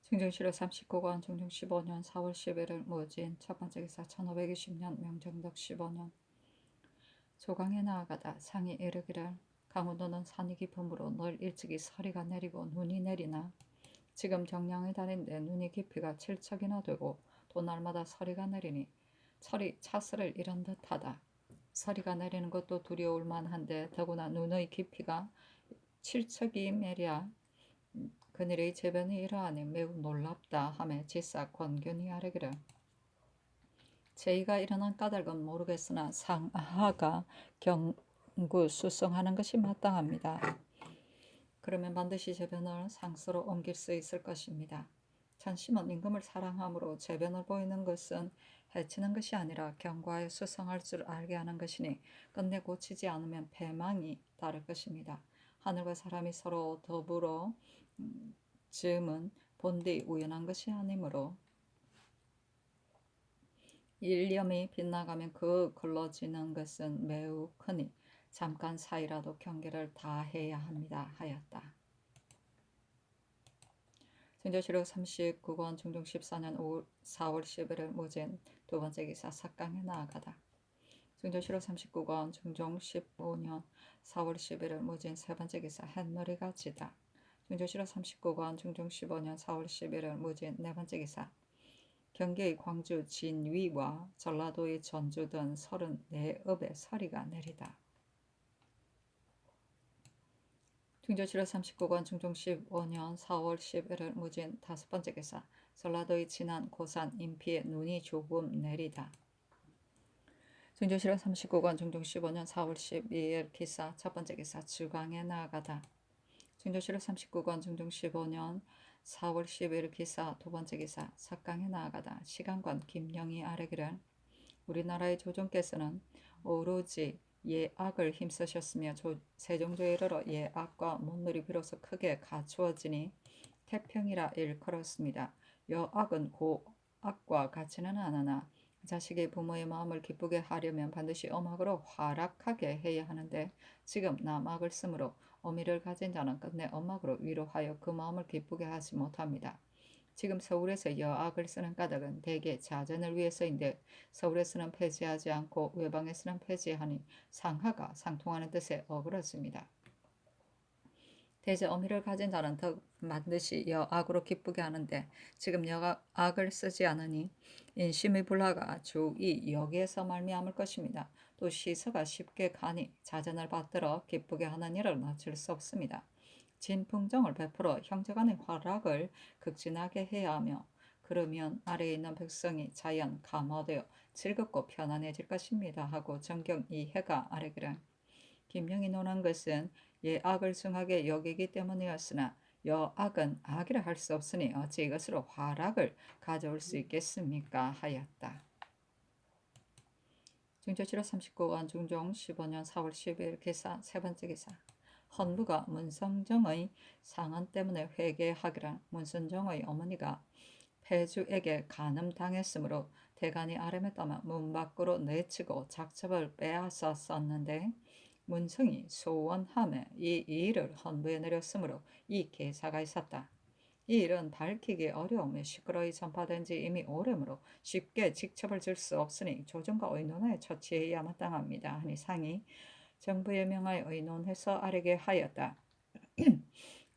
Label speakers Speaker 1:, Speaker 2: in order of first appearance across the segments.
Speaker 1: 증정실록 39권 중종 15년 4월 10일을 무진 첫 번째 기사 1520년 명정덕 15년 조강에 나아가다 상이 이르기를 강원도는 산이 깊으므로 늘 일찍이 서리가 내리고 눈이 내리나 지금 정량의 달인데 눈이 깊이가 7척이나 되고 또 날마다 서리가 내리니 철이 차스를 이런 듯하다. 서리가 내리는 것도 두려울 만한데 더구나 눈의 깊이가 7척이매랴 그늘의 재변이 이러하니 매우 놀랍다 하며 지사 권균이 아뢰기를 제의가 일어난 까닭은 모르겠으나 상하가 경구 수성하는 것이 마땅합니다. 그러면 반드시 재변을 상수로 옮길 수 있을 것입니다. 찬심은 임금을 사랑함으로 재변을 보이는 것은 해치는 것이 아니라 경과에 수성할 줄 알게 하는 것이니 끝내 고치지 않으면 패망이 따를 것입니다. 하늘과 사람이 서로 더불어 즈음은 본디 우연한 것이 아니므로 일념이 빗나가면 그 걸러지는 것은 매우 크니 잠깐 사이라도 경계를 다해야 합니다 하였다. 증조실록 39권 중종 14년 4월 11일 무진 두 번째 기사 삭강에 나아가다. 증조실록 39권 중종 15년 4월 11일 무진 세 번째 기사 햇놀이가 지다. 증조실록 39권 중종 15년 4월 11일 무진 네 번째 기사 경기의 광주 진위와 전라도의 전주 등 34읍의 서리가 내리다. 중조실록 39권 중종 15년 4월 11일 무진 다섯 번째 기사 전라도의 진안 고산 인피에 눈이 조금 내리다. 중조실록 39권 중종 15년 4월 12일 기사 첫 번째 기사 주강에 나아가다. 중조실록 39권 중종 15년 4월 10일 기사 두 번째 기사 삭강에 나아가다. 시간관 김영이 아뢰기를 우리나라의 조정께서는 오로지 예악을 힘쓰셨으며 세종조에 이르러 예악과 문물이 비로소 크게 갖추어지니 태평이라 일컬었습니다. 여악은 고악과 같지는 않으나 자식이 부모의 마음을 기쁘게 하려면 반드시 엄악으로 활악하게 해야 하는데 지금 남악을 쓰므로 어미를 가진 자는 끝내 엄악으로 위로하여 그 마음을 기쁘게 하지 못합니다. 지금 서울에서 여악을 쓰는 까닭은 대개 자전을 위해서인데 서울에서는 폐지하지 않고 외방에서는 폐지하니 상하가 상통하는 뜻에 어그렇습니다. 대제 어미를 가진 자는 더 반드시 여악으로 기쁘게 하는데 지금 여악을 쓰지 않으니 인심의 불화가 주이 여기에서 말미암을 것입니다. 또 시서가 쉽게 가니 자전을 받들어 기쁘게 하는 일을 낮출 수 없습니다. 진풍정을 베풀어 형제간의 활락을 극진하게 해야 하며 그러면 아래에 있는 백성이 자연 감화되어 즐겁고 편안해질 것입니다 하고 정경 이해가 아뢰기를 김영이 논한 것은 예악을 중하게 여기기 때문이었으나 여악은 악이라 할 수 없으니 어찌 이것으로 활락을 가져올 수 있겠습니까 하였다. 중조실록 39권 중종 15년 4월 10일 기사 세 번째 기사 헌부가 문성정의 상언 때문에 회개하기란 문선정의 어머니가 폐주에게 간음당했으므로 대간이 아뢰했다만 문 밖으로 내치고 작첩을 빼앗았었는데 문성이 소원함에 이 일을 헌부에 내렸으므로 이 계사가 있었다. 이 일은 밝히기 어려우며 시끄러이 전파된 지 이미 오래므로 쉽게 직첩을 줄 수 없으니 조정과 의논하여 처치해야 마땅합니다 하니 상이 정부에 명하여 의논해서 아뢰게 하였다.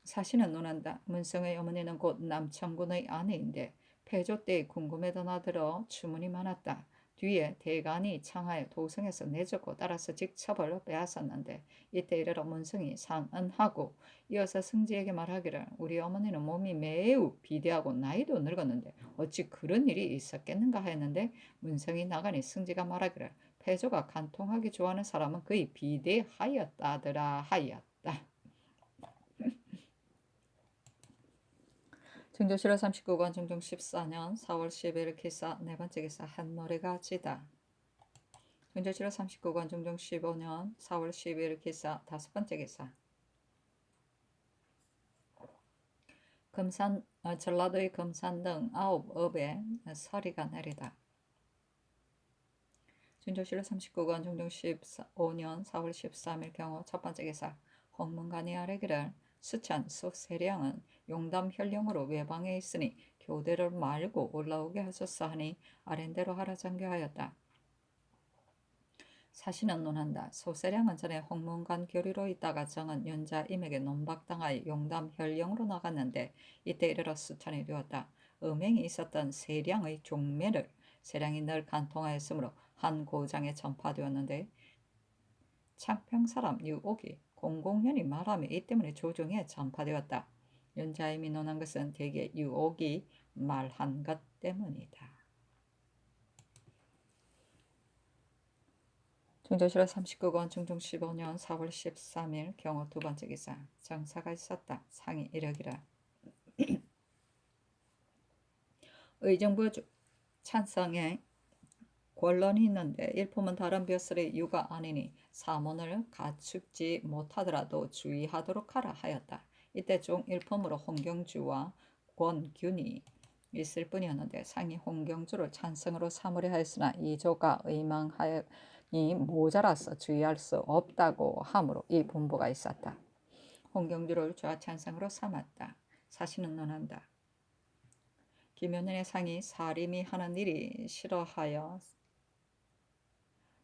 Speaker 1: 사실은 논한다. 문성의 어머니는 곧 남청군의 아내인데 폐조 때 궁금에 드나들어 주문이 많았다. 뒤에 대간이 청하여 도성에서 내줬고 따라서 직첩을 빼앗았는데 이때 이르러 문성이 상언하고 이어서 승지에게 말하기를 우리 어머니는 몸이 매우 비대하고 나이도 늙었는데 어찌 그런 일이 있었겠는가 했는데 문성이 나가니 승지가 말하기를 폐조가 간통하기 좋아하는 사람은 거의 비대하였다더라 하였다. 증조실록 39권 중종 14년 4월 10일 기사 네 번째 기사 햇놀이가 지다. 증조실록 39권 중종 15년 4월 10일 기사 다섯 번째 기사 전라도의 금산 등 9읍에 서리가 내리다. 증조실록 39권 중종 15년 4월 13일 경우 첫 번째 기사 홍문관이 아뢰기를 수찬 소세량은 용담 현령으로 외방에 있으니 교대를 말고 올라오게 하소서 하니 아랜대로 하라 장교하였다. 사신은 논한다. 소세량은 전에 홍문관 교리로 있다가 정은 연자임에게 논박당하여 용담 현령으로 나갔는데 이때 이르러 수찬이 되었다. 음행이 있었던 세량의 종매를 세량이 늘 간통하였으므로 한 고장에 전파되었는데 창평 사람 유옥이 공공연히 말하며 이 때문에 조정에 전파되었다. 연자임이 논한 것은 대개 유옥이 말한 것 때문이다. 중조실화 39권 중종 15년 4월 13일 경호 두 번째 기사. 정사가 있었다. 상이 이르기라. 의정부 찬성에 권론이 있는데 일품은 다른 벼슬의 유가 아니니 사문을 갖추지 못하더라도 주의하도록 하라 하였다. 이때 종 일품으로 홍경주와 권균이 있을 뿐이었는데 상이 홍경주를 찬성으로 삼으려 하였으나 이조가 의망하여 이 모자라서 주의할 수 없다고 하므로 이 분부가 있었다. 홍경주를 좌찬성으로 삼았다. 사신은 논한다. 김연년의 상이 사림이 하는 일이 싫어하여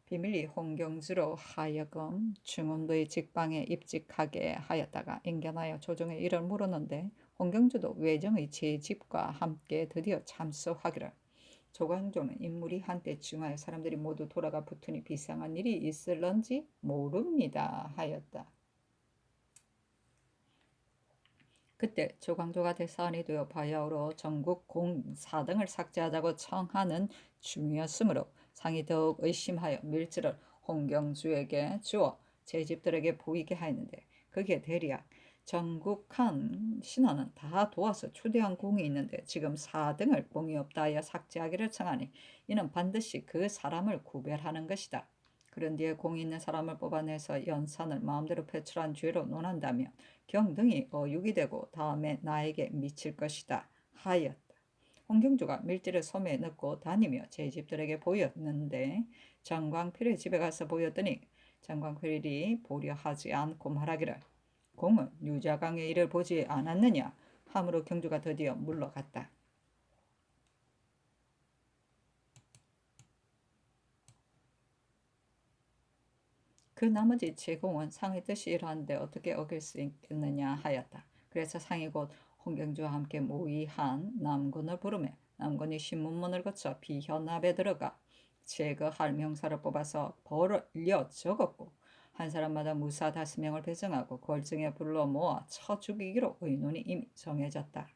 Speaker 1: 비밀리 홍경주로 하여금 중원부의 직방에 입직하게 하였다가 인견하여 조정에 이를 물었는데 홍경주도 외정의 재집과 함께 드디어 참수하기를. 조광조는 인물이 한때 중하여 사람들이 모두 돌아가 붙으니 비상한 일이 있을런지 모릅니다 하였다. 그때 조광조가 대사안이 되어 바야흐로 전국 공사등을 삭제하자고 청하는 중이었으므로 상이 더욱 의심하여 밀지를 홍경주에게 주어 제집들에게 보이게 하였는데 거기에 대략 전국한 신하는 다 도와서 추대한 공이 있는데 지금 4등을 공이 없다 하여 삭제하기를 청하니 이는 반드시 그 사람을 구별하는 것이다. 그런 뒤에 공이 있는 사람을 뽑아내서 연산을 마음대로 배출한 죄로 논한다며 경등이 어육이 되고 다음에 나에게 미칠 것이다 하였다. 홍경주가 밀지를 소매에 넣고 다니며 제 집들에게 보였는데 정광필의 집에 가서 보였더니 정광필이 보려 하지 않고 말하기를 공은 유자강의 일을 보지 않았느냐 함으로 경주가 드디어 물러갔다. 그 나머지 제공은 상의 뜻이 이러한데 어떻게 어길 수 있겠느냐 하였다. 그래서 상이 곧 홍경주와 함께 모의한 남군을 부르매 남군이 신문문을 거쳐 비현압에 들어가 제거할 명사를 뽑아서 벌려 적었고 한 사람마다 무사 5명을 배정하고 골증에 불러 모아 쳐 죽이기로 의논이 이미 정해졌다.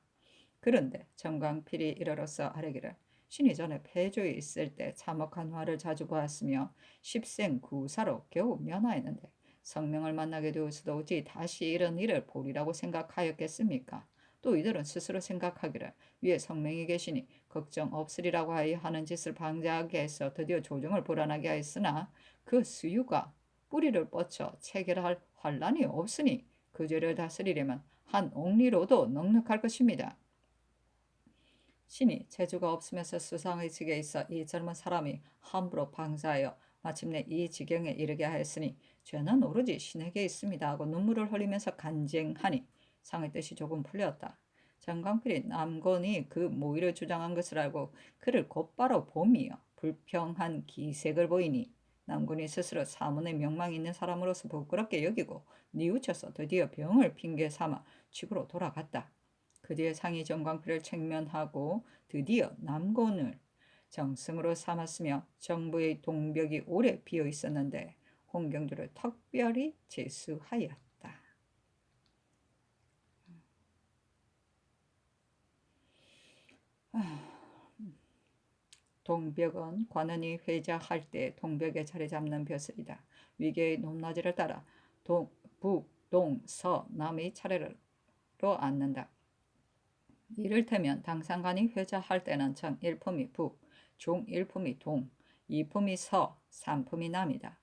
Speaker 1: 그런데 정광필이 이르러서 아뢰기를 신이 전에 폐조에 있을 때 참혹한 화를 자주 보았으며 십생구사로 겨우 면하였는데 성명을 만나게 되어서도 어찌 다시 이런 일을 보리라고 생각하였겠습니까? 또 이들은 스스로 생각하기를 위에 성명이 계시니 걱정 없으리라고 하는 짓을 방지하게 해서 드디어 조정을 불안하게 하였으나 그 수유가 뿌리를 뻗쳐 체결할 환란이 없으니 그 죄를 다스리려면 한 옥리로도 넉넉할 것입니다. 신이 재주가 없으면서 수상의직에 있어 이 젊은 사람이 함부로 방사하여 마침내 이 지경에 이르게 하였으니 죄는 오로지 신에게 있습니다 하고 눈물을 흘리면서 간쟁하니 상의 뜻이 조금 풀렸다. 정광필이 남건이 그 모의를 주장한 것을 알고 그를 곧바로 보미어 불평한 기색을 보이니 남군이 스스로 사문에 명망이 있는 사람으로서 부끄럽게 여기고 뉘우쳐서 드디어 병을 핑계 삼아 집으로 돌아갔다. 그 뒤에 상이 정광필을 책면하고 드디어 남곤을 정승으로 삼았으며 정부의 동벽이 오래 비어 있었는데 홍경주를 특별히 제수하였다. 동벽은 관원이 회자할 때 동벽에 자리 잡는 벼슬이다. 위계의 높낮이를 따라 북, 동, 서, 남의 차례로 앉는다. 이를테면 당상관이 회자할 때는 정 1품이 북, 중 1품이 동, 2품이 서, 3품이 남이다.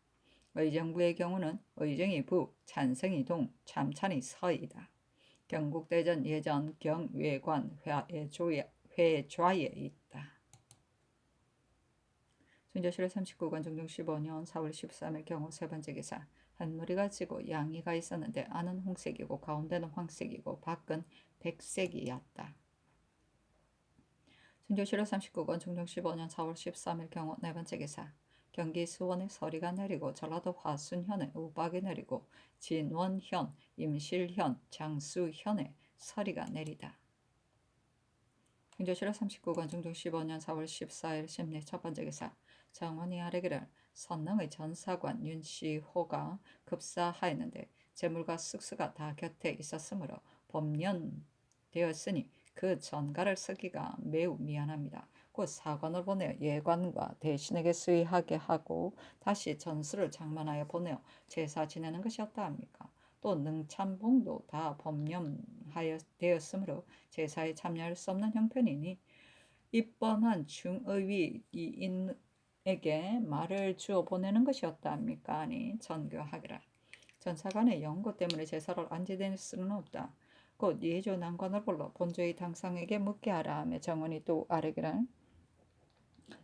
Speaker 1: 의정부의 경우는 의정이 북, 찬성이 동, 참찬이 서이다. 경국대전 예전 경외관 회좌에 있다. 순조실록 39권 중종 15년 4월 13일 경호 세 번째 기사. 한 무리가 지고 양이가 있었는데 안은 홍색이고 가운데는 황색이고 밖은 백색이었다. 충주시로 39권 중종 15년 4월 13일 경우 네 번째 기사. 경기 수원에 서리가 내리고 전라도 화순현에 우박이 내리고 진원현, 임실현, 장수현에 서리가 내리다. 충주시로 39권 중종 15년 4월 14일 심리 첫 번째 기사. 정원이 아래기를 선릉의 전사관 윤시호가 급사하였는데 재물과 쑥수가 다 곁에 있었으므로 범년되었으니 그 전가를 쓰기가 매우 미안합니다. 곧 사관을 보내어 예관과 대신에게 수의하게 하고 다시 전수를 장만하여 보내어 제사 지내는 것이었다 합니까? 또 능참봉도 다 범념되었으므로 제사에 참여할 수 없는 형편이니 입번한 중의위인에게 말을 주어 보내는 것이었다 합니까? 아니 전교하기라. 전사관의 연고 때문에 제사를 안지될 수는 없다. 곧 예조 난관을 불러 본조의 당상에게 묻게 하라 하며 정원이 또 아뢰기를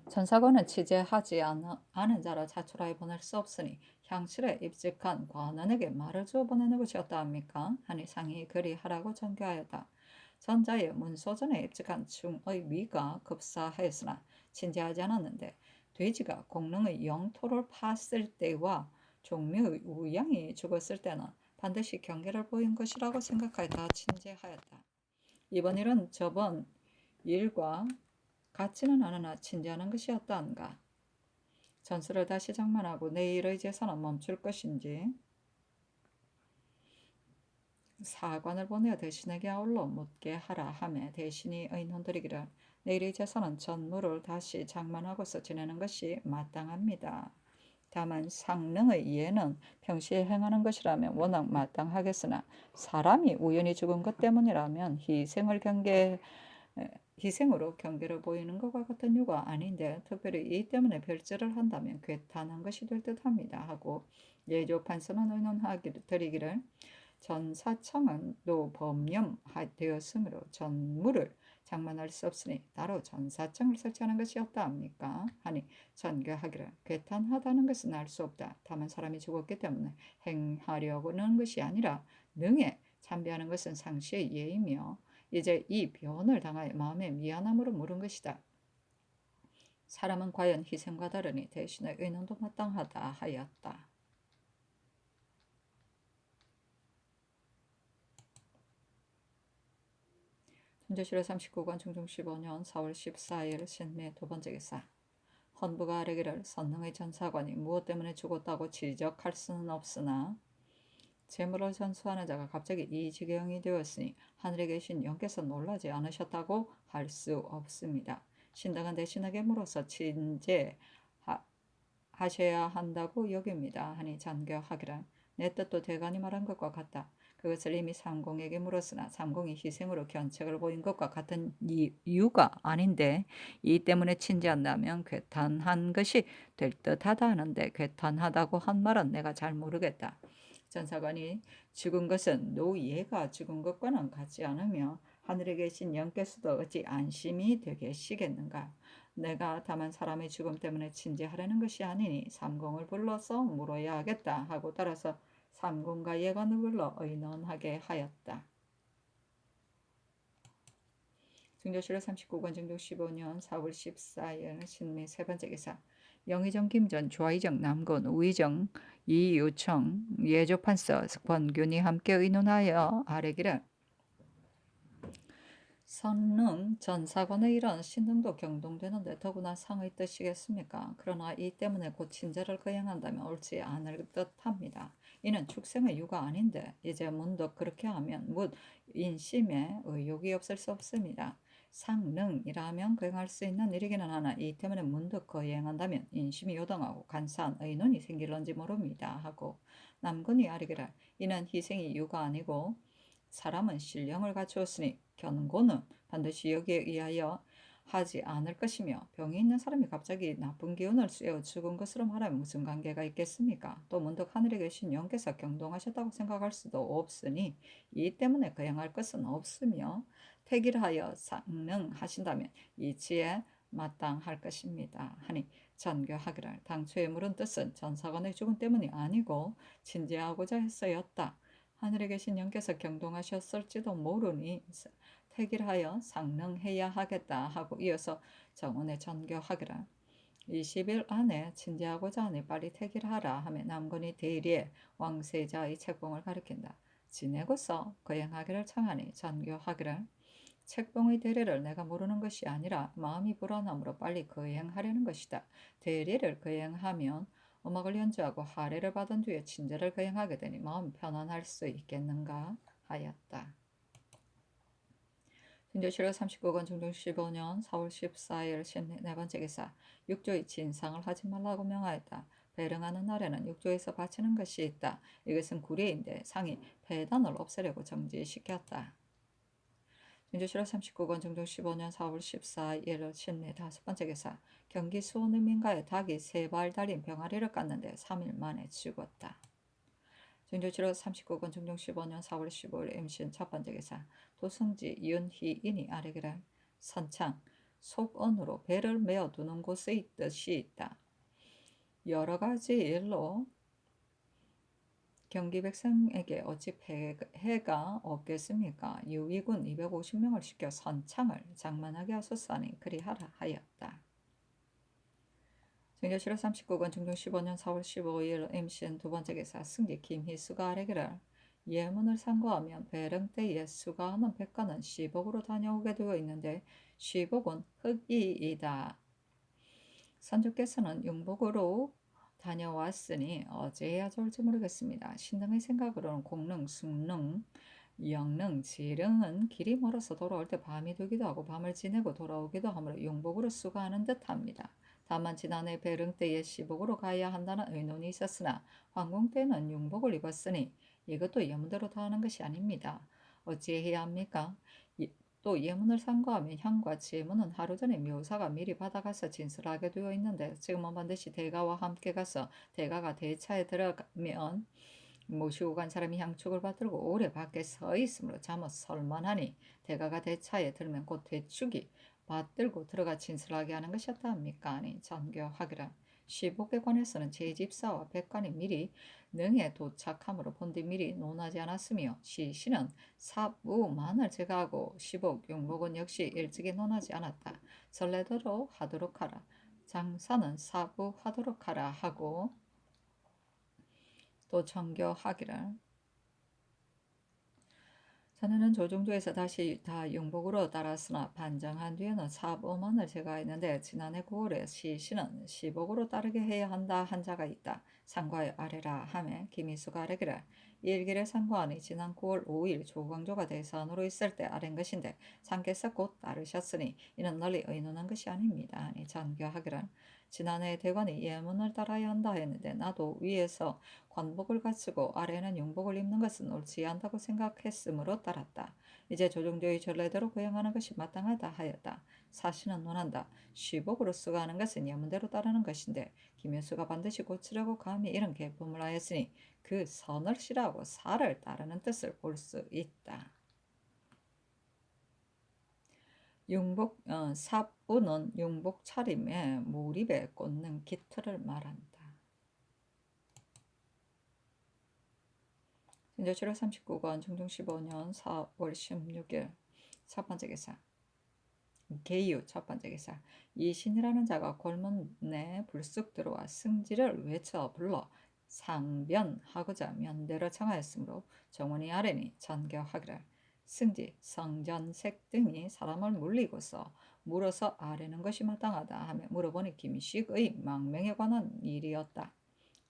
Speaker 1: 전사관은 취재하지 않은 자라 자출하여 보낼 수 없으니 향실에 입직한 관원에게 말을 주어 보내는 것이었다 합니까? 하니 상이 그리하라고 전교하였다. 전자의 문소전에 입직한 중의위가 급사하였으나 친제하지 않았는데 돼지가 공릉의 영토를 팠을 때와 종묘의 우양이 죽었을 때는 반드시 경계를 보인 것이라고 생각하여 다 친제하였다. 이번 일은 저번 일과 같지는 않으나 친제하는 것이었다는가. 전수를 다시 장만하고 내일의 제사는 멈출 것인지 사관을 보내어 대신에게 아울러 묻게 하라 하며 대신이 의논드리기를 내일의 제사는 전무를 다시 장만하고서 지내는 것이 마땅합니다. 다만 상능의 이해는 평시에 행하는 것이라면 워낙 마땅하겠으나 사람이 우연히 죽은 것 때문이라면 희생으로 경계를 보이는 것과 같은 유가 아닌데 특별히 이 때문에 별죄를 한다면 괴탄한 것이 될 듯합니다 하고 예조 판서는 의논하기를 전사청은 또 범념되었으므로 전무를 장만할 수 없으니 따로 전사청을 설치하는 것이었다 합니까? 하니 전교하기를 괴탄하다는 것은 알 수 없다. 다만 사람이 죽었기 때문에 행하려고는 것이 아니라 능에 참배하는 것은 상시의 예이며 이제 이 변을 당하여 마음에 미안함으로 물은 것이다. 사람은 과연 희생과 다르니 대신에 의논도 마땅하다 하였다. 충주시로 39권 중종 15년 4월 14일 신매 두 번째 기사. 헌부가 아뢰기를 선릉의 전사관이 무엇 때문에 죽었다고 지적할 수는 없으나 재물을 전수하는 자가 갑자기 이 지경이 되었으니 하늘에 계신 영께서 놀라지 않으셨다고 할 수 없습니다. 신당은 대신에게 물어서 친제하셔야 한다고 여깁니다. 하니 잔교하기를 내 뜻도 대간이 말한 것과 같다. 그것을 이미 삼공에게 물었으나 삼공이 희생으로 견책을 보인 것과 같은 이유가 아닌데 이 때문에 친제한다면 괴탄한 것이 될 듯하다 하는데 괴탄하다고 한 말은 내가 잘 모르겠다. 전사관이 죽은 것은 노예가 죽은 것과는 같지 않으며 하늘에 계신 영께서도 어찌 안심이 되겠시겠는가. 내가 다만 사람의 죽음 때문에 친제하려는 것이 아니니 삼공을 불러서 물어야 하겠다 하고 따라서 삼공과 예관을 불러 의논하게 하였다. 중조실로 39권 중조 15년 4월 14일 신미 세 번째 기사. 영의정 김전 좌의정 남건 우의정 이유청 예조판서 권균이 함께 의논하여 아뢰기를 선릉 전사관의 일은 신등도 경동되는데 더구나 상의 뜻이겠습니까? 그러나 이 때문에 곧 친제를 거행한다면 옳지 않을 듯합니다. 이는 축생의 유가 아닌데 이제 문득 그렇게 하면 묻 인심에 의욕이 없을 수 없습니다. 상능이라면 거행할 수 있는 일이기는 하나 이 때문에 문득 거행한다면 인심이 요동하고 간사한 의논이 생길런지 모릅니다 하고 남군이 아뢰기를 이는 희생이 유가 아니고 사람은 신령을 갖추었으니 견고는 반드시 여기에 의하여 하지 않을 것이며 병이 있는 사람이 갑자기 나쁜 기운을 쐬어 죽은 것으로 말하면 무슨 관계가 있겠습니까? 또 문득 하늘에 계신 영께서 경동하셨다고 생각할 수도 없으니 이 때문에 거행할 것은 없으며 택일하여 상능하신다면 이치에 마땅할 것입니다. 하니 전교하기를 당초에 물은 뜻은 전사관의 죽음 때문이 아니고 진지하고자 했어였다. 하늘에 계신 영께서 경동하셨을지도 모르니 택일하여 상능해야 하겠다 하고 이어서 정원에 전교하기를 20일 안에 진지하고자 하니 빨리 택일하라 하며 남건이 대리에 왕세자의 책봉을 가리킨다. 지내고서 거행하기를 청하니 전교하기를 책봉의 대례를 내가 모르는 것이 아니라 마음이 불안함으로 빨리 거행하려는 것이다. 대례를 거행하면 음악을 연주하고 할애를 받은 뒤에 친절을 거행하게 되니 마음 편안할 수 있겠는가 하였다. 진조실록 39권 중종 15년 4월 14일 14번째 기사 육조의 진상을 하지 말라고 명하였다. 배령하는 날에는 육조에서 바치는 것이 있다. 이것은 구례인데 상이 배단을 없애려고 정지시켰다. 진조실록 39권 중종 15년 4월 14일 55번째 기사 경기 수원의 민가에 닭이 3발 달린 병아리를 깠는데 3일 만에 죽었다. 진조실록 39권 중종 15년 4월 15일 임신 첫 번째 기사 도성지 윤희인이 아래기를 선창 속언으로 배를 메어 두는 곳의 뜻이 있다. 여러 가지 일로 경기 백성에게 어찌 해가 없겠습니까? 유위군 250명을 시켜 선창을 장만하게 하소서니 그리하라 하였다. 진조실록 39권 중종 15년 4월 15일 임신 두 번째 기사 승지 김희수가 아래기를 예문을 상고하면 배령 때에 수가하는 백관은 시복으로 다녀오게 되어 있는데 시복은 흑이이다. 선조께서는 융복으로 다녀왔으니 어찌해야 좋을지 모르겠습니다. 신당의 생각으로는 공릉, 숭릉, 영릉, 지릉은 길이 멀어서 돌아올 때 밤이 되기도 하고 밤을 지내고 돌아오기도 하므로 융복으로 수가하는 듯합니다. 다만 지난해 배릉 때에 시복으로 가야 한다는 의논이 있었으나 황궁 때는 융복을 입었으니 이것도 예문대로 다 하는 것이 아닙니다. 어찌해야 합니까? 또 예문을 상고하면 향과 제문은 하루 전에 묘사가 미리 받아가서 진술하게 되어 있는데 지금은 반드시 대가와 함께 가서 대가가 대차에 들어가면 모시고 간 사람이 향축을 받들고 오래 밖에 서 있으므로 잠옷 설만하니 대가가 대차에 들면 곧 대축이 받들고 들어가 진술하게 하는 것이었다 합니까? 아니 전교하기라. 시복에 관해서는 제집사와 백관이 미리 능에 도착함으로 본디 미리 논하지 않았으며 시신은 사부만을 제거하고 시복, 용복은 역시 일찍이 논하지 않았다. 설레도록 하도록 하라. 장사는 사부하도록 하라 하고 또 전교하기를 자네는 조정조에서 다시 다 용복으로 따랐으나 반정한 뒤에는 사범원을 제거했는데 지난해 9월에 시신은 시복으로 따르게 해야 한다 한 자가 있다. 상과의 아래라 하매 김희수가 아래기를 일길에 상과하니 지난 9월 5일 조광조가 대선으로 있을 때 아랜 것인데 상께서 곧 따르셨으니 이는 널리 의논한 것이 아닙니다. 아니 전교하기를 지난해 대관이 예문을 따라야 한다 했는데 나도 위에서 관복을 갖추고 아래는 용복을 입는 것은 옳지 않다고 생각했으므로 따랐다. 이제 조정조의 전례대로 거행하는 것이 마땅하다 하였다. 사신은 논한다. 시복으로 수가하는 것은 예문대로 따르는 것인데 김효수가 반드시 고치려고 감히 이런 계품을 하였으니 그 선을 싫어하고 사를 따르는 뜻을 볼 수 있다. 삽부는 용복 차림에 몰입에 꽂는 기틀을 말한다. 진조실록 39권 중종 15년 4월 16일 첫 번째 기사 개유 첫 번째 기사 이신이라는 자가 골문에 불쑥 들어와 승지를 외쳐 불러 상변하고자 면대를 청하였으므로 정원이 아래니 전교하기를 승지, 성전색 등이 사람을 물리고서 물어서 아뢰는 것이 마땅하다 하며 물어보니 김식의 망명에 관한 일이었다.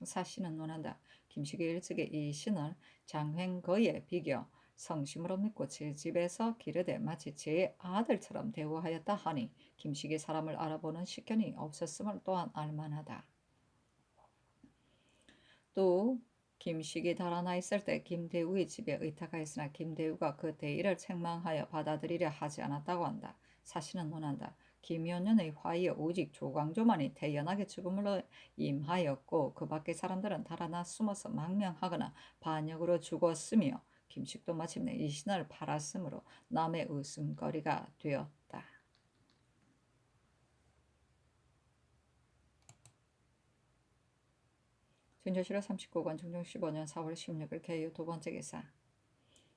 Speaker 1: 사신은 논한다. 김식의 일찍의 이 신을 장횡거에 비겨 성심으로 믿고 제 집에서 기르되 마치 제 아들처럼 대우하였다 하니 김식이 사람을 알아보는 식견이 없었음을 또한 알만하다. 또 김식이 달아나 있을 때 김대우의 집에 의탁하였으나 김대우가 그 대의를 책망하여 받아들이려 하지 않았다고 한다. 사신은 논한다. 김효년의 화의에 오직 조광조만이 태연하게 죽음으로 임하였고 그 밖의 사람들은 달아나 숨어서 망명하거나 반역으로 죽었으며 김식도 마침내 이 신을 팔았으므로 남의 웃음거리가 되었다. 준조실록 39권 중종 15년 4월 16일 개요 두 번째 기사.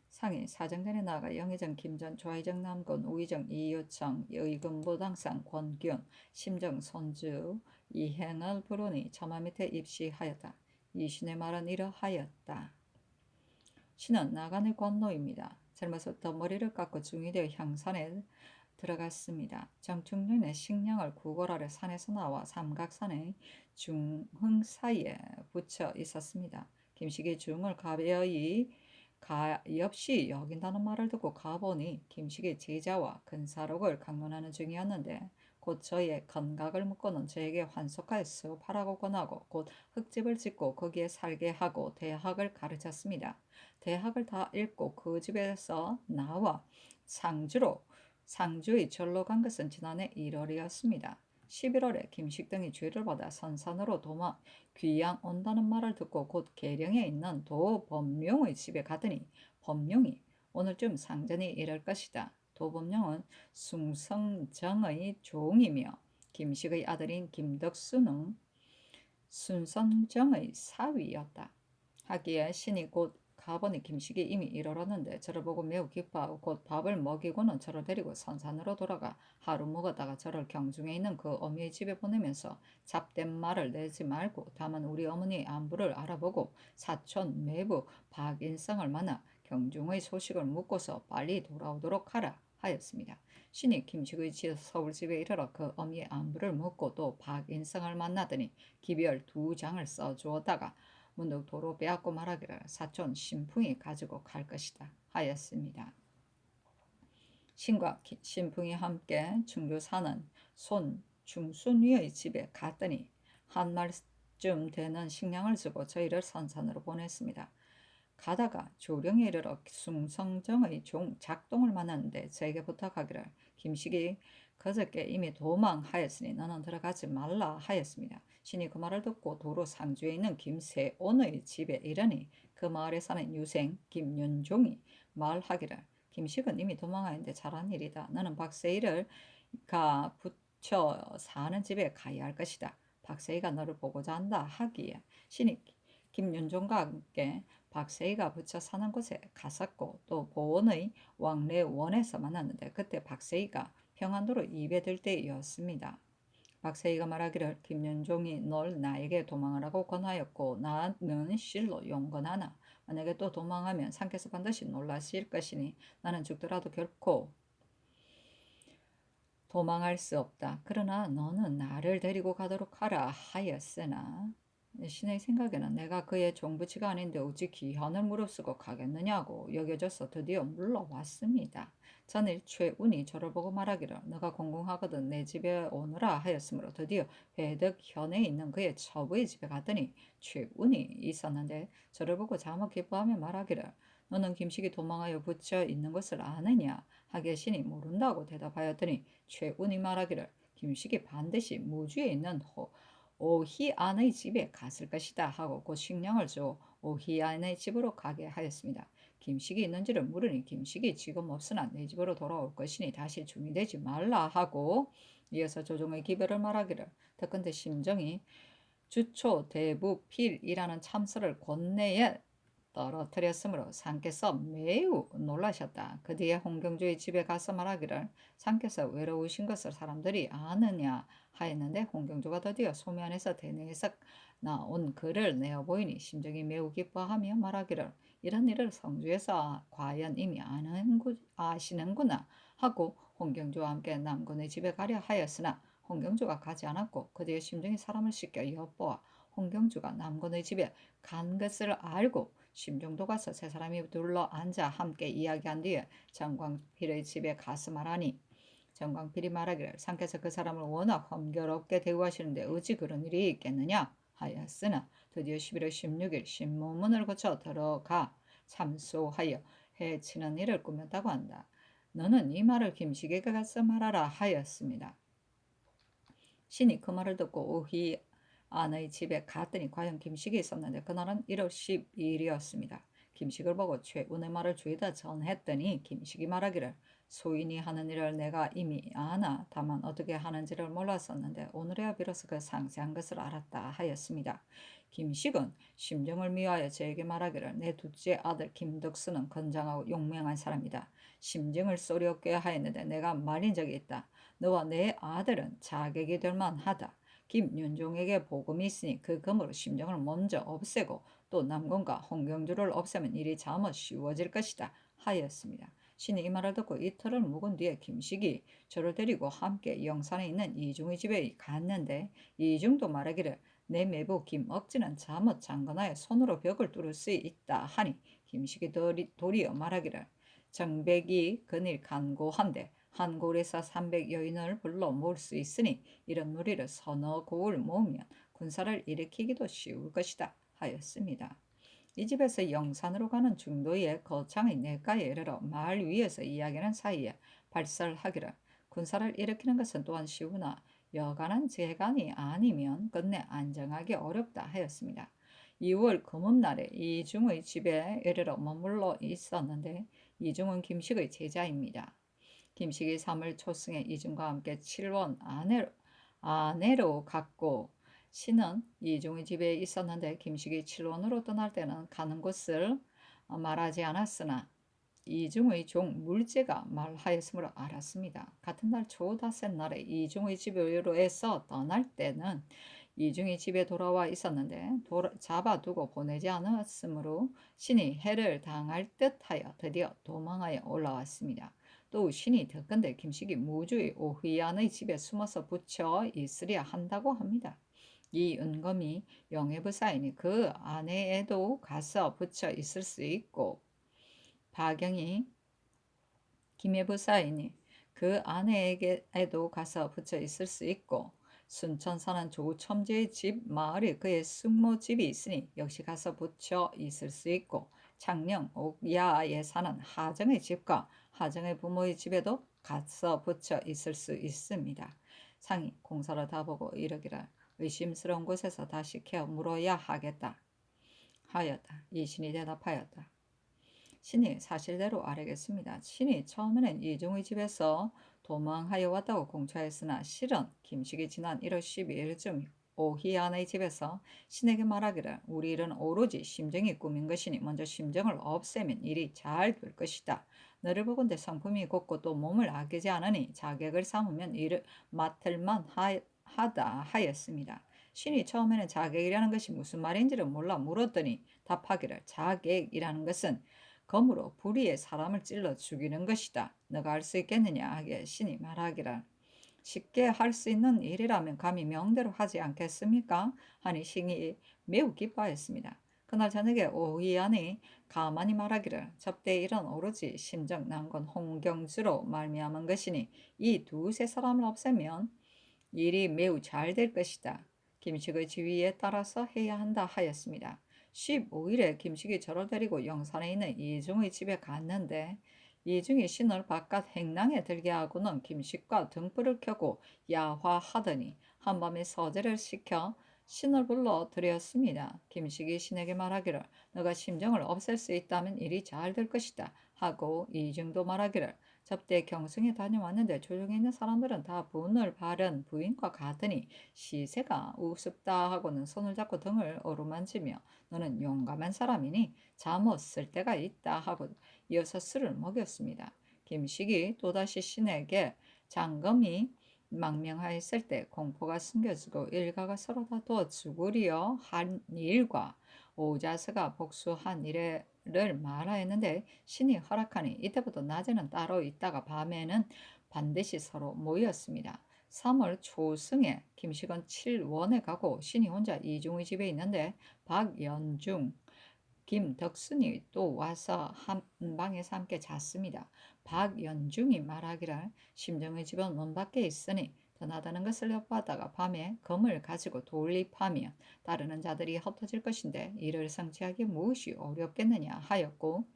Speaker 1: 상이 사정전에 나아가 영의정 김전, 좌의정 남권, 우의정 이유청, 의금부당상 권기훈, 심정 손주 이행을 부르니 처마 밑에 입시하였다. 이신의 말은 이러하였다. 신은 나간의 권노입니다. 젊어서부터 머리를 깎고 중이 되어 향산에 들어갔습니다. 정충년에 식량을 구걸하려 산에서 나와 삼각산의 중흥 사이에 붙여 있었습니다. 김식이 중을 가엾이 여긴다는 말을 듣고 가보니 김식이 제자와 근사록을 강론하는 중이었는데 곧 저의 건각을 묶고는 저에게 환속하여 수업하라고 권하고 곧 흙집을 짓고 거기에 살게 하고 대학을 가르쳤습니다. 대학을 다 읽고 그 집에서 나와 상주의 절로 간 것은 지난해 1월이었습니다. 11월에 김식 등이 죄를 받아 선산으로 귀양 온다는 말을 듣고 곧 계령에 있는 도범룡의 집에 가더니 범룡이 오늘쯤 상전이 이럴 것이다. 도범룡은 숭성정의 종이며 김식의 아들인 김덕수는 순선정의 사위였다. 하기에 신이 곧 가보니 김식이 이미 이르렀는데 저를 보고 매우 기뻐하고 곧 밥을 먹이고는 저를 데리고 선산으로 돌아가 하루 묵었다가 저를 경중에 있는 그 어미의 집에 보내면서 잡된 말을 내지 말고 다만 우리 어머니의 안부를 알아보고 사촌 매부 박인성을 만나 경중의 소식을 묻고서 빨리 돌아오도록 하라 하였습니다. 신이 김식의 서울집에 이르러 그 어미의 안부를 묻고 또 박인성을 만나더니 기별 2장을 써주었다가 문득 도로 빼앗고 말하기를 사촌 신풍이 가지고 갈 것이다 하였습니다. 신과 신풍이 함께 충주 사는 손 중순위의 집에 갔더니 한 말쯤 되는 식량을 주고 저희를 선산으로 보냈습니다. 가다가 조령에 이르러 숭성정의 종 작동을 만났는데 저에게 부탁하기를 김식이 그저께 이미 도망하였으니 너는 들어가지 말라 하였습니다. 신이 그 말을 듣고 도로 상주에 있는 김세온의 집에 이르니 그 마을에 사는 유생 김윤종이 말하기를 김식은 이미 도망하였는데 잘한 일이다. 너는 박세희를 붙여 사는 집에 가야 할 것이다. 박세희가 너를 보고자 한다 하기에 신이 김윤종과 함께 박세희가 붙여 사는 곳에 갔었고 또 보원의 왕래원에서 만났는데 그때 박세희가 평안도로 입에 들 때였습니다. 박세희가 말하기를 김윤종이 널 나에게 도망하라고 권하였고 나는 실로 용건하나 만약에 또 도망하면 상께서 반드시 놀라실 것이니 나는 죽더라도 결코 도망할 수 없다. 그러나 너는 나를 데리고 가도록 하라 하였으나 신의 생각에는 내가 그의 종부치가 아닌데 어찌 기한을 무릅쓰고 가겠느냐고 여겨져서 드디어 물러왔습니다. 전일 최운이 저를 보고 말하기를 너가 공공하거든 내 집에 오너라 하였으므로 드디어 회덕현에 있는 그의 처부의 집에 갔더니 최운이 있었는데 저를 보고 자막 기뻐하며 말하기를 너는 김식이 도망하여 붙여 있는 것을 아느냐 하기에 신이 모른다고 대답하였더니 최운이 말하기를 김식이 반드시 무주에 있는 오희안의 집에 갔을 것이다 하고 곧 식량을 줘 오희안의 집으로 가게 하였습니다. 김식이 있는지를 물으니 김식이 지금 없으나 내 집으로 돌아올 것이니 다시 중이 되지 말라 하고 이어서 조종의 기별을 말하기를 특근대 심정이 주초 대부 필이라는 참설을 권내에 떨어뜨렸으므로 상께서 매우 놀라셨다. 그 뒤에 홍경주의 집에 가서 말하기를 상께서 외로우신 것을 사람들이 아느냐 하였는데 홍경주가 드디어 소매 안에서 대내에서 나온 글을 내어 보이니 심정이 매우 기뻐하며 말하기를 이런 일을 성주에서 과연 이미 아시는구나 하고 홍경주와 함께 남군의 집에 가려 하였으나 홍경주가 가지 않았고 그 뒤에 심정이 사람을 시켜 엿보아 홍경주가 남군의 집에 간 것을 알고 심정도 가서 세 사람이 둘러 앉아 함께 이야기한 뒤에 정광필의 집에 가서 말하니 정광필이 말하기를 상께서 그 사람을 워낙 험결없게 대우하시는데 어찌 그런 일이 있겠느냐 하였으나 드디어 11월 16일 신문문을 거쳐 들어가 참소하여 해치는 일을 꾸몄다고 한다. 너는 이 말을 김식에게 가서 말하라 하였습니다. 신이 그 말을 듣고 오희 안의 집에 갔더니 과연 김식이 있었는데 그날은 1월 12일이었습니다. 김식을 보고 최운의 말을 주위다 전했더니 김식이 말하기를 소인이 하는 일을 내가 이미 아나 다만 어떻게 하는지를 몰랐었는데 오늘에야 비로소 그 상세한 것을 알았다 하였습니다. 김식은 심정을 미화하여 저에게 말하기를 내 둘째 아들 김덕수는 건장하고 용맹한 사람이다. 심정을 소리 없게 하였는데 내가 말린 적이 있다. 너와 내 아들은 자객이 될 만하다. 김윤종에게 복음이 있으니 그 검으로 심정을 먼저 없애고 또 남궁과 홍경주를 없애면 일이 자칫 쉬워질 것이다 하였습니다. 신이 이 말을 듣고 이틀을 묵은 뒤에 김식이 저를 데리고 함께 영산에 있는 이중의 집에 갔는데 이중도 말하기를 내 매부 김억지는 자칫 장건하여 손으로 벽을 뚫을 수 있다 하니 김식이 도리어 말하기를 정백이 그늘 간고한데 한 고을에서 300여인을 불러 모을 수 있으니 이런 무리를 서너 고을 모으면 군사를 일으키기도 쉬울 것이다 하였습니다. 이 집에서 영산으로 가는 중도의 거창의 내가에 이르러 마을 위에서 이야기하는 사이에 발설하기를 군사를 일으키는 것은 또한 쉬우나 여간한 재간이 아니면 끝내 안정하기 어렵다 하였습니다. 2월 금음날에 이중의 집에 이르러 머물러 있었는데 이중은 김식의 제자입니다. 김식이 3월 초승에 이중과 함께 7원 아내로 갔고 신은 이중의 집에 있었는데 김식이 7원으로 떠날 때는 가는 곳을 말하지 않았으나 이중의 종 물제가 말하였으므로 알았습니다. 같은 날 초다새 날에 이중의 집으로에서 떠날 때는 이중이 집에 돌아와 있었는데 잡아두고 보내지 않았으므로 신이 해를 당할 듯하여 드디어 도망하여 올라왔습니다. 또 신이 듣건대 김식이 무주의 오휘안의 집에 숨어서 붙여 있으려 한다고 합니다. 이 은검이 영해부사이니 그 안에에도 가서 붙여 있을 수 있고 박영이 김해부사이니 그 아내에게도 가서 붙여 있을 수 있고 순천 사는 조첨지의 집 마을에 그의 숙모집이 있으니 역시 가서 붙여 있을 수 있고 창녕 옥야에 사는 하정의 집과 하정의 부모의 집에도 가서 붙여 있을 수 있습니다. 상이 공사를 다 보고 이르기를 의심스러운 곳에서 다시 캐어 물어야 하겠다 하였다. 이 신이 대답하였다. 신이 사실대로 알겠습니다. 신이 처음에는 이중의 집에서 도망하여 왔다고 공차했으나 실은 김식이 지난 1월 12일쯤 오희안의 집에서 신에게 말하기를 우리 일은 오로지 심정이 꾸민 것이니 먼저 심정을 없애면 일이 잘 될 것이다. 너를 보건대 성품이 곱고 또 몸을 아끼지 않으니 자객을 삼으면 일을 맡을만 하다 하였습니다. 신이 처음에는 자객이라는 것이 무슨 말인지를 몰라 물었더니 답하기를 자객이라는 것은 검으로 불의의 사람을 찔러 죽이는 것이다. 너가 할 수 있겠느냐 하기에 신이 말하기를 쉽게 할 수 있는 일이라면 감히 명대로 하지 않겠습니까? 하니 신이 매우 기뻐하였습니다. 그날 저녁에 오희안이 가만히 말하기를 접대의 일은 오로지 심정 난건 홍경주로 말미암은 것이니 이 두세 사람을 없애면 일이 매우 잘 될 것이다. 김식의 지휘에 따라서 해야 한다 하였습니다. 15일에 김식이 저를 데리고 영산에 있는 이중의 집에 갔는데 이중이 신을 바깥 행랑에 들게 하고는 김식과 등불을 켜고 야화하더니 한밤에 서제를 시켜 신을 불러 드렸습니다. 김식이 신에게 말하기를 너가 심정을 없앨 수 있다면 일이 잘 될 것이다 하고 이중도 말하기를 접대 경승에 다녀왔는데 조정에 있는 사람들은 다 분을 바른 부인과 같으니 시세가 우습다 하고는 손을 잡고 등을 어루만지며 너는 용감한 사람이니 잠옷 쓸 때가 있다 하고 이어서 술을 먹였습니다. 김식이 또다시 신에게 장검이 망명하였을 때 공포가 숨겨지고 일가가 서로 다투어 죽으리여 한 일과 오자스가 복수한 일을 말하였는데 신이 허락하니 이때부터 낮에는 따로 있다가 밤에는 반드시 서로 모였습니다. 3월 초승에 김식은 7원에 가고 신이 혼자 이중의 집에 있는데 박연중, 김덕순이 또 와서 한 방에서 함께 잤습니다. 박연중이 말하기를 심정의 집은 문 밖에 있으니 떠나다는 것을 엿보다가 밤에 검을 가지고 돌립하면 따르는 자들이 흩어질 것인데 이를 성취하기 무엇이 어렵겠느냐 하였고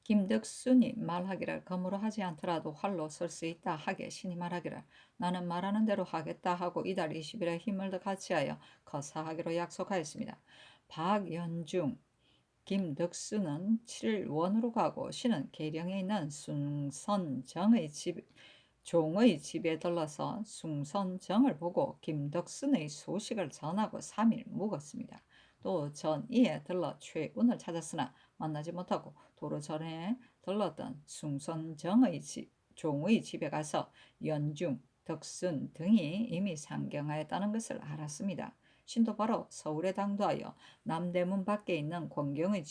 Speaker 1: 김덕순이 말하기를 검으로 하지 않더라도 활로 설 수 있다 하게 신이 말하기를 나는 말하는 대로 하겠다 하고 이달 20일에 힘을 더 같이하여 거사하기로 약속하였습니다. 박연중 김덕수는 7일 원으로 가고 신은 계령에 있는 숭선정의 종의 집에 들러서 숭선정을 보고 김덕순의 소식을 전하고 3일 묵었습니다. 또 전이에 들러 최운을 찾았으나 만나지 못하고 도로 전에 들렀던 숭선정의 종의 집에 가서 연중, 덕순 등이 이미 상경하였다는 것을 알았습니다. 신도 바로 서울에 당도하여 남대문 밖에 있는 권경의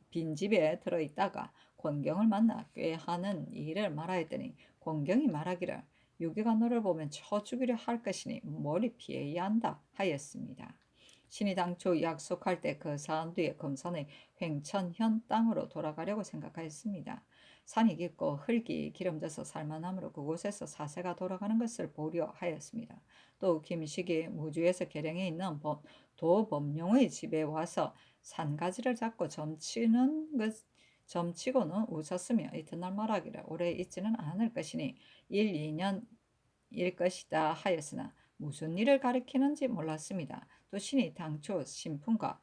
Speaker 1: 빈집에 들어있다가 권경을 만나 꾀하는 일을 말하였더니 권경이 말하기를 유기가 너를 보면 쳐 죽이려 할 것이니 머리 피해야 한다 하였습니다. 신이 당초 약속할 때 그 사안 뒤에 금산의 횡천현 땅으로 돌아가려고 생각하였습니다. 산이 깊고 흙이 기름져서 살만하므로 그곳에서 사세가 돌아가는 것을 보려 하였습니다. 또 김식이 무주에서 계령에 있는 도범용의 집에 와서 산가지를 잡고 점치고는 웃었으며 이튿날 말하기를 오래 있지는 않을 것이니 1, 2년일 것이다 하였으나 무슨 일을 가리키는지 몰랐습니다. 또 신이 당초 신분과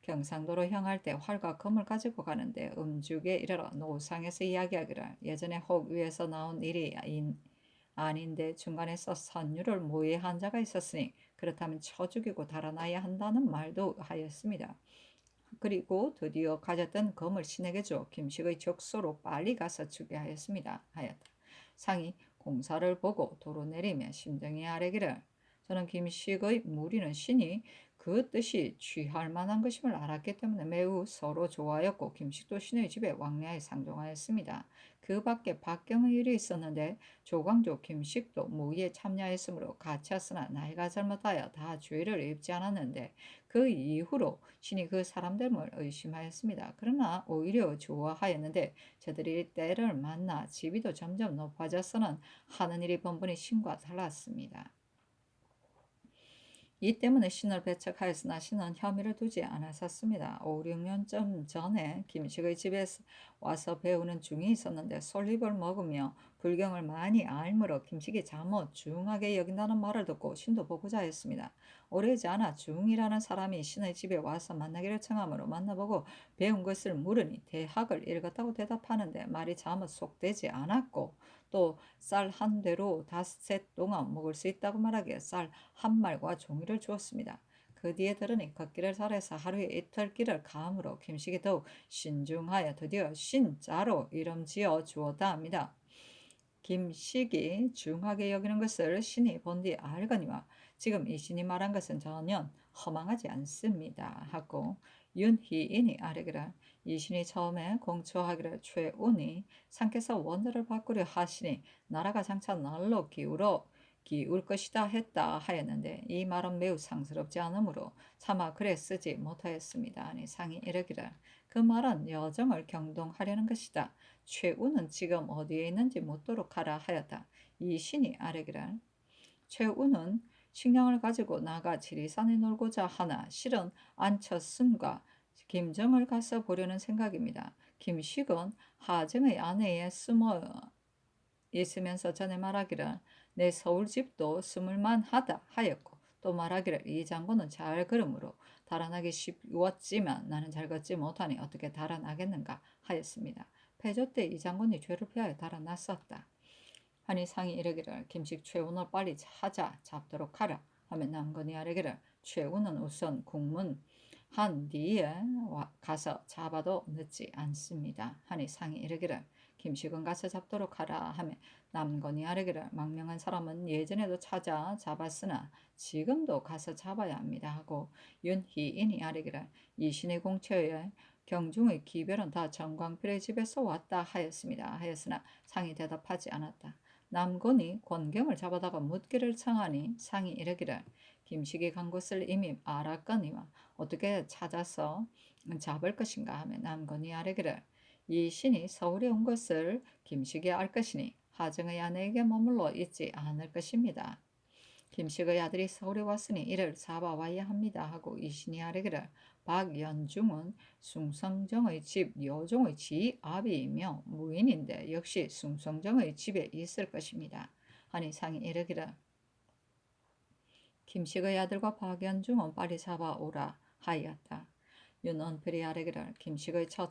Speaker 1: 경상도로 향할 때 활과 금을 가지고 가는데 음죽에 이르러 노상에서 이야기하기를 예전에 혹 위에서 나온 일이 아닌데 중간에서 선유를 모해한 자가 있었으니 그렇다면 쳐 죽이고 달아나야 한다는 말도 하였습니다. 그리고 드디어 가졌던 검을 신에게 줘 김식의 족소로 빨리 가서 주게 하였습니다. 하였다. 상이 공사를 보고 도로 내리며 심정이 아뢰기를 저는 김식의 무리는 신이 그 뜻이 취할 만한 것임을 알았기 때문에 매우 서로 좋아하였고 김식도 신의 집에 왕래하여 상종하였습니다. 그 밖에 박경의 일이 있었는데 조광조 김식도 무의에 참여하였으므로 같이 왔으나 나이가 젊었다여 다 죄를 입지 않았는데 그 이후로 신이 그 사람들을 의심하였습니다. 그러나 오히려 좋아하였는데 저들이 때를 만나 지위도 점점 높아져서는 하는 일이 번번이 신과 달랐습니다. 이 때문에 신을 배척하였으나 신은 혐의를 두지 않았었습니다. 5, 6년쯤 전에 김식의 집에 와서 배우는 중이 있었는데 솔잎을 먹으며 불경을 많이 알므로 김식이 잠옷 중하게 여긴다는 말을 듣고 신도 보고자 했습니다. 오래지 않아 중이라는 사람이 신의 집에 와서 만나기를 청하므로 만나보고 배운 것을 물으니 대학을 읽었다고 대답하는데 말이 잠옷 속되지 않았고 또 쌀 한 대로 닷새 동안 먹을 수 있다고 말하기에 쌀 한 말과 종이를 주었습니다. 그 뒤에 들으니 걷기를 잘해서 하루에 이틀길을 가므로 김식이 더욱 신중하여 드디어 신자로 이름 지어 주었다 합니다. 김식이 중하게 여기는 것을 신이 본 뒤 알거니와 지금 이 신이 말한 것은 전혀 허망하지 않습니다. 하고 윤희인이 아뢰기를 이 신이 처음에 공초하기를 최운이 상께서 원자를 바꾸려 하시니 나라가 장차 날로 기울 것이다 했다 하였는데 이 말은 매우 상스럽지 않으므로 차마 그래 쓰지 못하였습니다. 아니 상이 이르기를 그 말은 여정을 경동하려는 것이다. 최우는 지금 어디에 있는지 묻도록 하라 하였다. 이 신이 아뢰기를 최우는 식량을 가지고 나가 지리산에 놀고자 하나 실은 안철순과 김정을 가서 보려는 생각입니다. 김식은 하정의 아내에 숨어 있으면서 전에 말하기를 내 서울집도 숨을만하다 하였고 또 말하기를 이 장군은 잘 걸음으로 달아나기 쉬웠지만 나는 잘 걷지 못하니 어떻게 달아나겠는가 하였습니다. 패조 때 이 장군이 죄를 피하여 달아났었다. 하니 상이 이르기를 김식 최운을 빨리 찾아 잡도록 하라 하면 남건이 아뢰기를 최운은 우선 국문한 뒤에 가서 잡아도 늦지 않습니다. 하니 상이 이르기를 김식은 가서 잡도록 하라 하며 남건이 아뢰기를 망명한 사람은 예전에도 찾아 잡았으나 지금도 가서 잡아야 합니다 하고 윤희인이 아뢰기를 이신의 공처에 경중의 기별은 다 정광필의 집에서 왔다 하였습니다. 하였으나 상이 대답하지 않았다. 남건이 권경을 잡아다가 묻기를 청하니 상이 이르기를 김식이 간 곳을 이미 알았거니와 어떻게 찾아서 잡을 것인가 하며 남건이 아뢰기를 이 신이 서울에 온 것을 김식이 알 것이니 하정의 아내에게 머물러 있지 않을 것입니다. 김식의 아들이 서울에 왔으니 이를 잡아와야 합니다 하고 이 신이 아뢰기를 박연중은 숭성정의 집 여종의 지아비이며 무인인데 역시 숭성정의 집에 있을 것입니다. 하니 상이 이르기를 김식의 아들과 박연중은 빨리 잡아오라 하였다. 윤언필이 아래기를 김식의 첫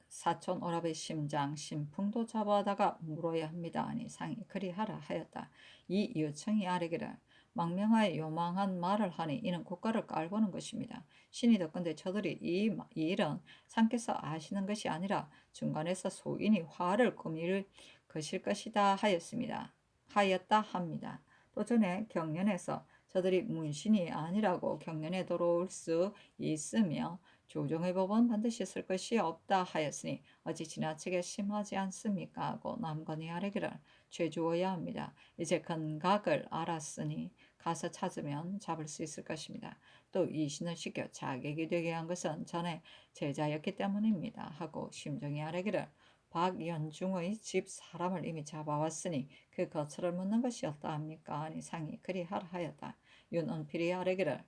Speaker 1: 사촌 오라버의 심장 신풍도 잡아다가 물어야 합니다. 아니 상이 그리하라 하였다. 이 유청이 아래기를 망명하여 요망한 말을 하니 이는 국가를 깔보는 것입니다. 신이 덕건데 저들이 이 일은 상께서 아시는 것이 아니라 중간에서 소인이 화를 꾸밀 것일 것이다 하였다 합니다. 또 전에 경련에서 저들이 문신이 아니라고 경련에 들어올 수 있으며 조정의 법은 반드시 쓸 것이 없다 하였으니 어찌 지나치게 심하지 않습니까? 하고 남건이 아뢰기를 죄주어야 합니다. 이제 근각을 알았으니 가서 찾으면 잡을 수 있을 것입니다. 또 이 신을 시켜 자객이 되게 한 것은 전에 제자였기 때문입니다. 하고 심정이 아뢰기를 박연중의 집 사람을 이미 잡아왔으니 그 거처를 묻는 것이었다 합니까? 아니 상이 그리하라 하였다. 윤은필이 아뢰기를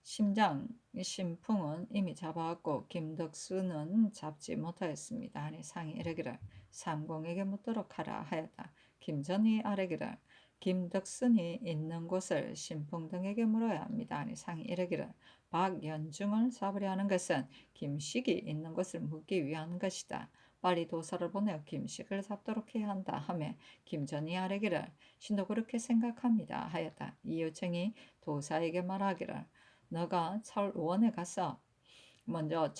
Speaker 1: 심장 신풍은 이미 잡아왔고 김덕수는 잡지 못하였습니다. 아니 상이 이르기를 삼공에게 묻도록 하라 하였다. 김전이 아뢰기를 김덕순이 있는 곳을 신풍 등에게 물어야 합니다. 아니 상이 이르기를 박연중을 잡으려 하는 것은 김식이 있는 곳을 묻기 위한 것이다. 빨리 도사를 보내어 김식을 잡도록 해야 한다 하며 김전이 아뢰기를 신도 그렇게 생각합니다 하였다. 이 요청이 도사에게 말하기를 너가 철원에 가서 먼저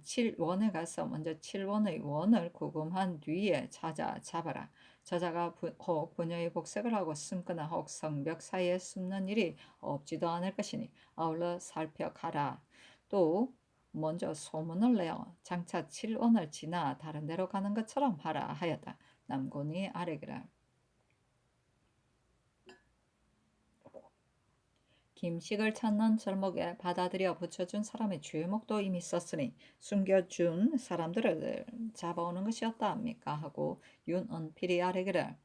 Speaker 1: 칠원에 가서 먼저 칠원의 원을 구금한 뒤에 잡아라. 저자가 혹 부녀의 복색을 하고 숨거나 혹 성벽 사이에 숨는 일이 없지도 않을 것이니 아울러 살펴가라. 또 먼저 소문을 내어 장차 칠원을 지나 다른 데로 가는 것처럼 하라 하였다. 남곤이 아뢰기를 김식을 찾는 절목에 받아들여 붙여준 사람의 죄목도 이미 썼으니 숨겨준 사람들을 잡아오는 것이었다 합니까? 하고 윤은필이 아뢰기를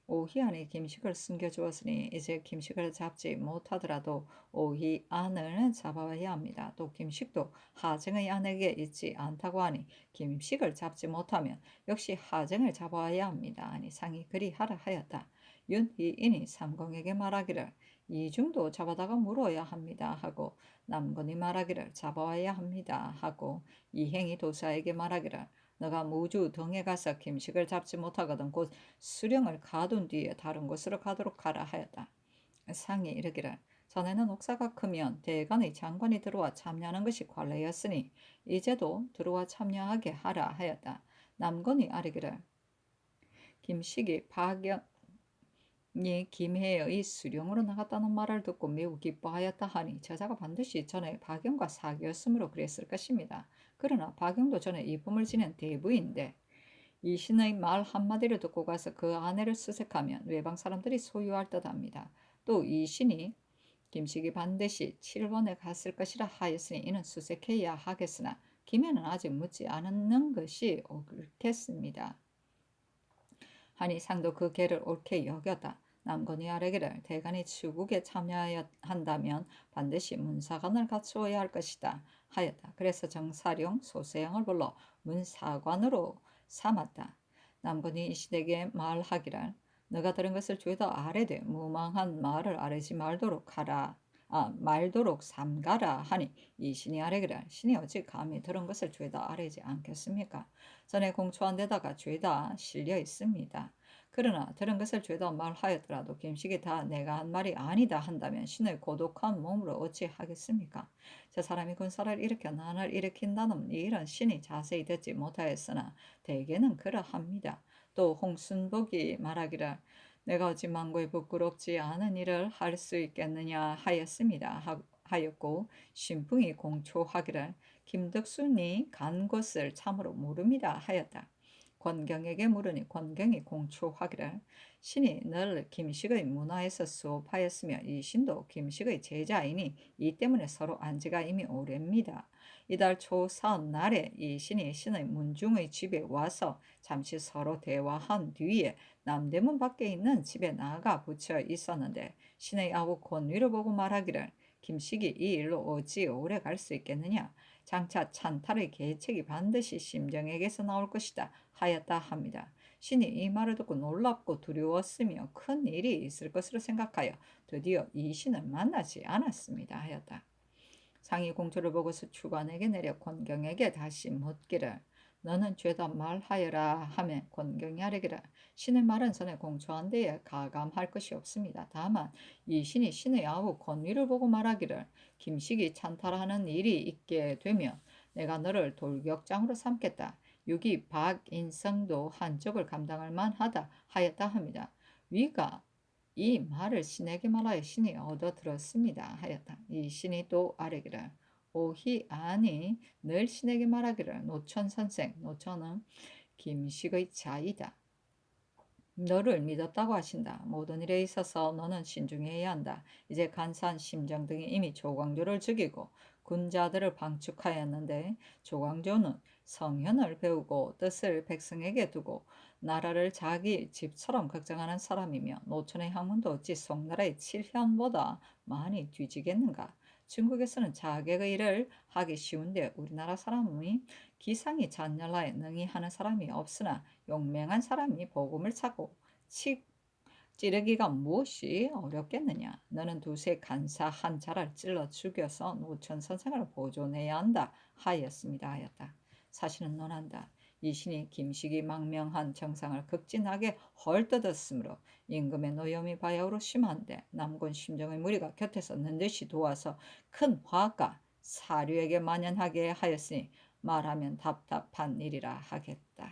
Speaker 1: 오희안이 김식을 숨겨주었으니 이제 김식을 잡지 못하더라도 오희안을 잡아야 합니다. 또 김식도 하정의 아내에게 있지 않다고 하니 김식을 잡지 못하면 역시 하정을 잡아야 합니다. 아니 상이 그리하라 하였다. 윤희인이 삼공에게 말하기를 이중도 잡아다가 물어야 합니다 하고 남건이 말하기를 잡아와야 합니다 하고 이행이 도사에게 말하기를 너가 무주 등에 가서 김식을 잡지 못하거든 곧 수령을 가둔 뒤에 다른 곳으로 가도록 하라 하였다. 상이 이르기를 전에는 옥사가 크면 대간의 장관이 들어와 참여하는 것이 관례였으니 이제도 들어와 참여하게 하라 하였다. 남건이 아뢰기를 김식이 김혜의 수령으로 나갔다는 말을 듣고 매우 기뻐하였다 하니 저자가 반드시 전에 박영과 사귀었으므로 그랬을 것입니다. 그러나 박영도 전에 이품을 지낸 대부인데 이 신의 말 한마디를 듣고 가서 그 아내를 수색하면 외방 사람들이 소유할 듯합니다. 또 이 신이 김식이 반드시 7원에 갔을 것이라 하였으니 이는 수색해야 하겠으나 김혜는 아직 묻지 않는 것이 옳겠습니다. 하니 상도 그 계를 옳게 여겼다. 남건이 아뢰기를 대간이 추국에 참여한다면 반드시 문사관을 갖추어야 할 것이다 하였다. 그래서 정사령 소세영을 불러 문사관으로 삼았다. 남건이 이시대에게 말하기를 너가 들은 것을 죄다 아뢰되 무망한 말을 아뢰지 말도록 하라. 말도록 삼가라 하니 이신이 아뢰기를 신이 어찌 감히 들은 것을 죄다 아뢰지 않겠습니까? 전에 공초한 데다가 죄다 실려 있습니다. 그러나 들은 것을 죄다 말하였더라도 김식이 다 내가 한 말이 아니다 한다면 신의 고독한 몸으로 어찌 하겠습니까? 저 사람이 군사를 일으켜 난을 일으킨다는 이 일은 신이 자세히 듣지 못하였으나 대개는 그러합니다. 또 홍순복이 말하기를 내가 어찌 망고에 부끄럽지 않은 일을 할 수 있겠느냐 하였습니다. 하였고 신풍이 공초하기를 김덕순이 간 곳을 참으로 모릅니다 하였다. 권경에게 물으니 권경이 공초하기를 신이 늘 김식의 문화에서 수업하였으며 이 신도 김식의 제자이니 이 때문에 서로 안지가 이미 오래입니다. 이달 초사은 날에 이 신이 신의 문중의 집에 와서 잠시 서로 대화한 뒤에 남대문 밖에 있는 집에 나가 붙여 있었는데 신의 아우 권위를 보고 말하기를 김식이 이 일로 어찌 오래 갈 수 있겠느냐. 장차 찬탈의 계책이 반드시 심정에게서 나올 것이다 하였다 합니다. 신이 이 말을 듣고 놀랍고 두려웠으며 큰 일이 있을 것으로 생각하여 드디어 이 신을 만나지 않았습니다 하였다. 상이 공주를 보고서 주관에게 내려 권경에게 다시 묻기를 너는 죄다 말하여라 하며 권경이 아뢰기를 신의 말은 전에 공초한 데에 가감할 것이 없습니다. 다만 이 신이 신의 아우 권위를 보고 말하기를 김식이 찬탈하는 일이 있게 되면 내가 너를 돌격장으로 삼겠다. 유기 박인성도 한쪽을 감당할 만하다 하였다 합니다. 위가 이 말을 신에게 말하여 신이 얻어들었습니다 하였다. 이 신이 또 아뢰기를 오히 아니 늘 신에게 말하기를 노천선생 노천은 김식의 자이다. 너를 믿었다고 하신다. 모든 일에 있어서 너는 신중해야 한다. 이제 간사한 심정 등이 이미 조광조를 죽이고 군자들을 방축하였는데 조광조는 성현을 배우고 뜻을 백성에게 두고 나라를 자기 집처럼 걱정하는 사람이며 노천의 학문도 어찌 송나라의 7현보다 많이 뒤지겠는가. 중국에서는 자객의 일을 하기 쉬운데 우리나라 사람이 기상이 잔열하에 능히 하는 사람이 없으나 용맹한 사람이 복음을 찾고 찌르기가 무엇이 어렵겠느냐. 너는 두세 간사 한 자를 찔러 죽여서 노천 선생을 보존해야 한다 하였습니다 하였다. 사실은 논한다. 이 신이 김식이 망명한 정상을 극진하게 헐뜯었으므로 임금의 노염이 바야흐로 심한데 남군 심정의 무리가 곁에서 는듯이 도와서 큰 화가 사류에게 만연하게 하였으니 말하면 답답한 일이라 하겠다.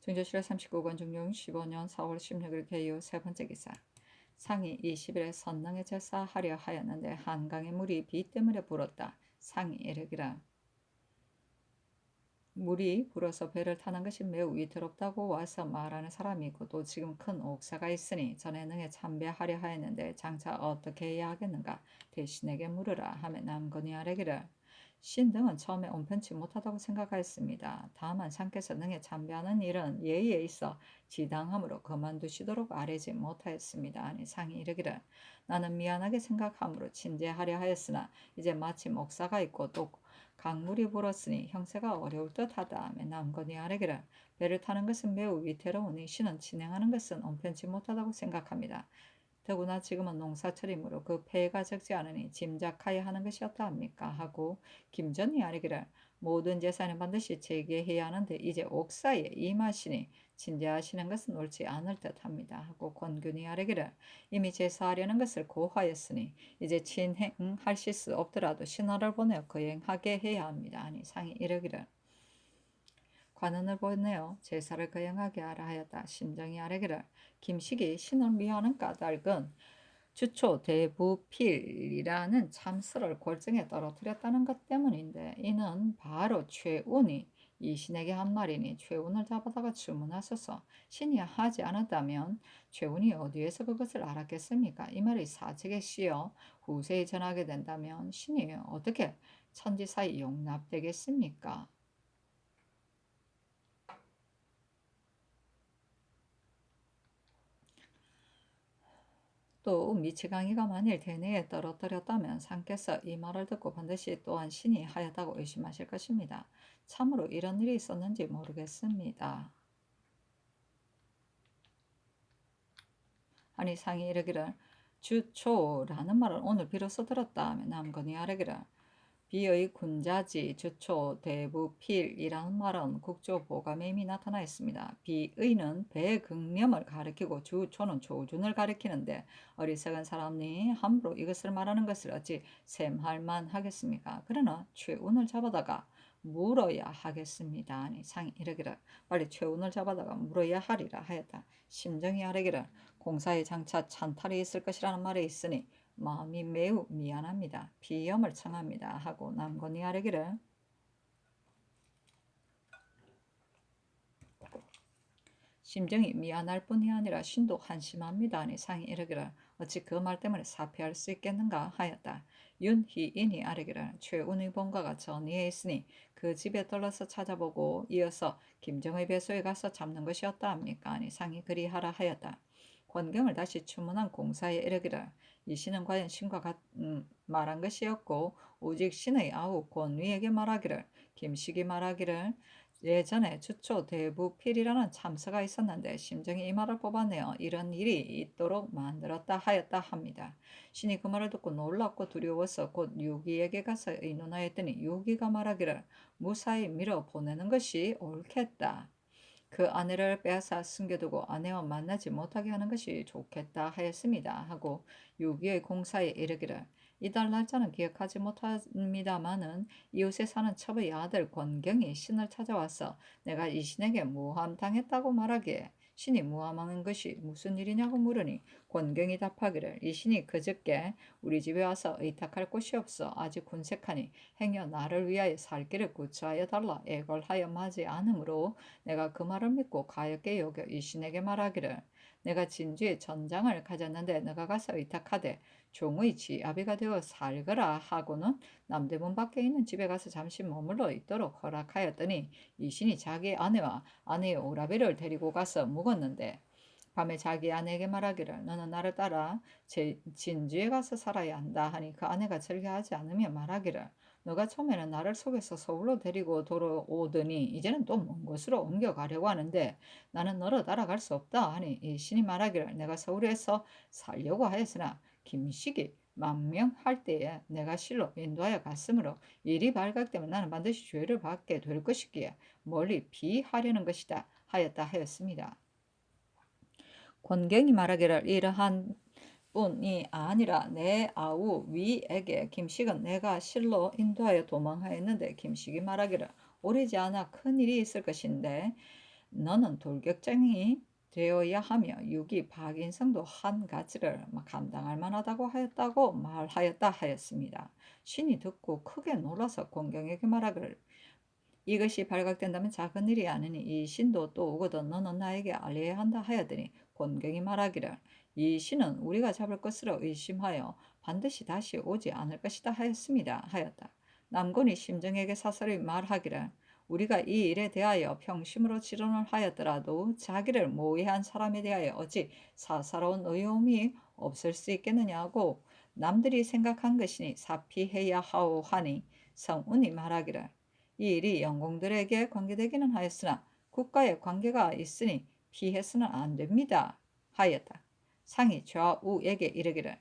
Speaker 1: 중조실화 39권 중종 15년 4월 16일 개요 세 번째 기사. 상이 20일에 선릉에 제사하려 하였는데 한강의 물이 비 때문에 불었다. 상이 이르기라 물이 불어서 배를 타는 것이 매우 위태롭다고 와서 말하는 사람이 있고 또 지금 큰 옥사가 있으니 전에 능에 참배하려 하였는데 장차 어떻게 해야 하겠는가 대신에게 물으라 하며 남건이 아뢰기를 신등은 처음에 온편치 못하다고 생각하였습니다. 다만 상께서 능에 참배하는 일은 예의에 있어 지당함으로 그만두시도록 아뢰지 못하였습니다. 아니 상이 이르기를 나는 미안하게 생각함으로 친제하려 하였으나 이제 마침 옥사가 있고 또 강물이 불었으니 형세가 어려울 듯하다. 남건이 아뢰기를 배를 타는 것은 매우 위태로우니 신은 진행하는 것은 온편치 못하다고 생각합니다. 더구나 지금은 농사철이므로 그 폐해가 적지 않으니 짐작하여 하는 것이 어떠합니까? 하고 김전이 아뢰기를 모든 제사는 반드시 재개해야 하는데 이제 옥사에 임하시니 친제하시는 것은 옳지 않을 듯합니다. 하고 권균이 아뢰기를 이미 제사하려는 것을 고하였으니 이제 진행하실 수 없더라도 신하를 보내어 거행하게 해야 합니다. 아니 상이 이르기를 관원을 보내어 제사를 거행하게 하라 하였다. 심정이 아뢰기를 김식이 신을 미워하는 까닭은 주초 대부필이라는 참수를 골정에 떨어뜨렸다는 것 때문인데 이는 바로 최운이 이 신에게 한 말이니 최운을 잡아다가 주문하소서. 신이 하지 않았다면 최운이 어디에서 그것을 알았겠습니까? 이 말이 사직에 씌어 후세에 전하게 된다면 신이 어떻게 천지사이 용납되겠습니까? 또 미치광이가 만일 대내에 떨어뜨렸다면 상께서 이 말을 듣고 반드시 또한 신이 하였다고 의심하실 것입니다. 참으로 이런 일이 있었는지 모르겠습니다. 아니 상이 이르기를 주초라는 말을 오늘 비로소 들었다 하며 남건이 아뢰기를 비의 군자지 주초 대부필이라는 말은 국조보감에 이미 나타나 있습니다. 비의는 배극념을 가리키고 주초는 조준을 가리키는데 어리석은 사람이 함부로 이것을 말하는 것을 어찌 셈할 만하겠습니까? 그러나 최운을 잡아다가 물어야 하겠습니다. 아니 상이 이르기를 빨리 최운을 잡아다가 물어야 하리라 하였다. 심정이 아뢰기를 공사에 장차 찬탈이 있을 것이라는 말이 있으니 마음이 매우 미안합니다. 비염을 청합니다. 하고 남건이 아뢰기를 심정이 미안할 뿐이 아니라 신도 한심합니다. 하니 상이 이르기를 어찌 그 말 때문에 사폐할 수 있겠는가 하였다. 윤희인이 아뢰기를 최운의 본가가 전이에 있으니 그 집에 들러서 찾아보고 이어서 김정의 배소에 가서 잡는 것이었다 합니까? 아니 상이 그리하라 하였다. 권경을 다시 추문한 공사에 이르기를 이 신은 과연 신과 말한 것이었고 오직 신의 아우 권위에게 말하기를 김식이 말하기를 예전에 주초 대부필이라는 참사가 있었는데 심정이 이 말을 뽑아내어 이런 일이 있도록 만들었다 하였다 합니다. 신이 그 말을 듣고 놀랍고 두려워서 곧 유기에게 가서 의논하였더니 유기가 말하기를 무사히 밀어 보내는 것이 옳겠다. 그 아내를 빼앗아 숨겨두고 아내와 만나지 못하게 하는 것이 좋겠다 하였습니다. 하고 유기의 공사에 이르기를 이달 날짜는 기억하지 못합니다마는 이웃에 사는 첩의 아들 권경이 신을 찾아와서 내가 이 신에게 모함당했다고 말하기에 신이 모함하는 것이 무슨 일이냐고 물으니 권경이 답하기를 이 신이 그저께 우리 집에 와서 의탁할 곳이 없어 아직 군색하니 행여 나를 위하여 살 길을 구처하여 달라 애걸하여 마지 않으므로 내가 그 말을 믿고 가엾게 여겨 이 신에게 말하기를 내가 진주에 전장을 가졌는데 너가 가서 의탁하되 종의 지아비가 되어 살거라 하고는 남대문 밖에 있는 집에 가서 잠시 머물러 있도록 허락하였더니 이 신이 자기 아내와 아내의 오라비를 데리고 가서 묵었는데 밤에 자기 아내에게 말하기를 너는 나를 따라 진주에 가서 살아야 한다 하니 그 아내가 즐겨하지 않으며 말하기를 너가 처음에는 나를 속여서 서울로 데리고 돌아오더니 이제는 또 먼 곳으로 옮겨가려고 하는데 나는 너를 따라갈 수 없다 하니 이 신이 말하기를 내가 서울에서 살려고 하였으나 김식이 망명할 때에 내가 실로 인도하여 갔으므로 일이 발각되면 나는 반드시 죄를 받게 될 것이기에 멀리 피하려는 것이다 하였다 하였습니다. 권경이 말하기를 이러한 뿐이 아니라 내 아우 위에게 김식은 내가 실로 인도하여 도망하였는데 김식이 말하기를 오래지 않아 큰 일이 있을 것인데 너는 돌격쟁이 되어야 하며 유기 박인성도 한 가지를 감당할 만하다고 하였다고 말하였다 하였습니다. 신이 듣고 크게 놀라서 권경에게 말하기를 이것이 발각된다면 작은 일이 아니니 이 신도 또 오거든 너는 나에게 알려야 한다 하였더니 권경이 말하기를 이 신은 우리가 잡을 것으로 의심하여 반드시 다시 오지 않을 것이다 하였습니다 하였다. 남곤이 심정에게 사설이 말하기를 우리가 이 일에 대하여 평심으로 치론을 하였더라도 자기를 모해한 사람에 대하여 어찌 사사로운 의로움이 없을 수 있겠느냐고 남들이 생각한 것이니 사피해야 하오 하니 성운이 말하기를 이 일이 영공들에게 관계되기는 하였으나 국가에 관계가 있으니 피해서는 안 됩니다 하였다. 상이 좌우에게 이르기를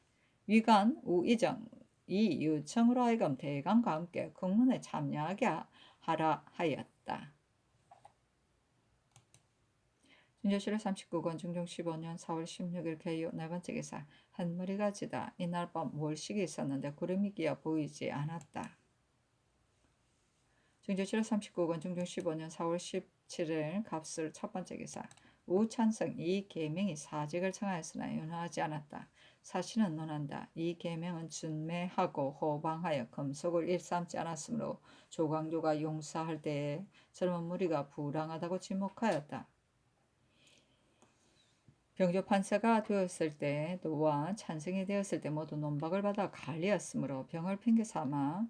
Speaker 1: 위관 우이정 이유청으로 하여금 대감과 함께 국문에 참여하게 하라 하였다. 준조실록 39권 중종 15년 4월 16일 개요 네 번째 기사 햇머리가 지다 이날 밤 월식이 있었는데 구름이 끼어 보이지 않았다. 중조실록 39권 중종 15년 4월 17일 갑술 첫 번째 기사 우찬성 이 계명이 사직을 청하였으나 윤하지 않았다. 사신은 논한다. 이 계명은 준매하고 호방하여 금속을 일삼지 않았으므로 조광조가 용사할 때에 젊은 무리가 불황하다고 지목하였다. 병조 판사가 되었을 때 또한 찬성이 되었을 때 모두 논박을 받아 갈리었으므로 병을 핑계 삼아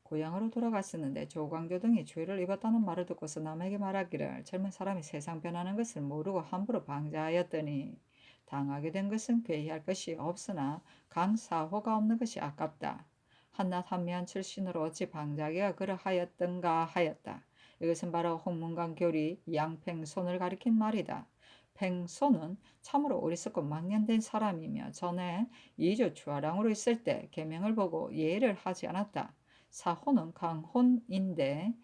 Speaker 1: 고향으로 돌아갔었는데 조광조 등이 죄를 입었다는 말을 듣고서 남에게 말하기를 젊은 사람이 세상 변하는 것을 모르고 함부로 방자하였더니 당하게 된 것은 괴이할 것이 없으나 강사호가 없는 것이 아깝다. 한낱 한미한 출신으로 어찌 방자기가 그러하였던가 하였다. 이것은 바로 홍문관 교리 양팽손을 가리킨 말이다. 팽손은 참으로 어리석고 망년된 사람이며 전에 이조 주하랑으로 있을 때 계명을 보고 예를 하지 않았다. 사호는 강혼인데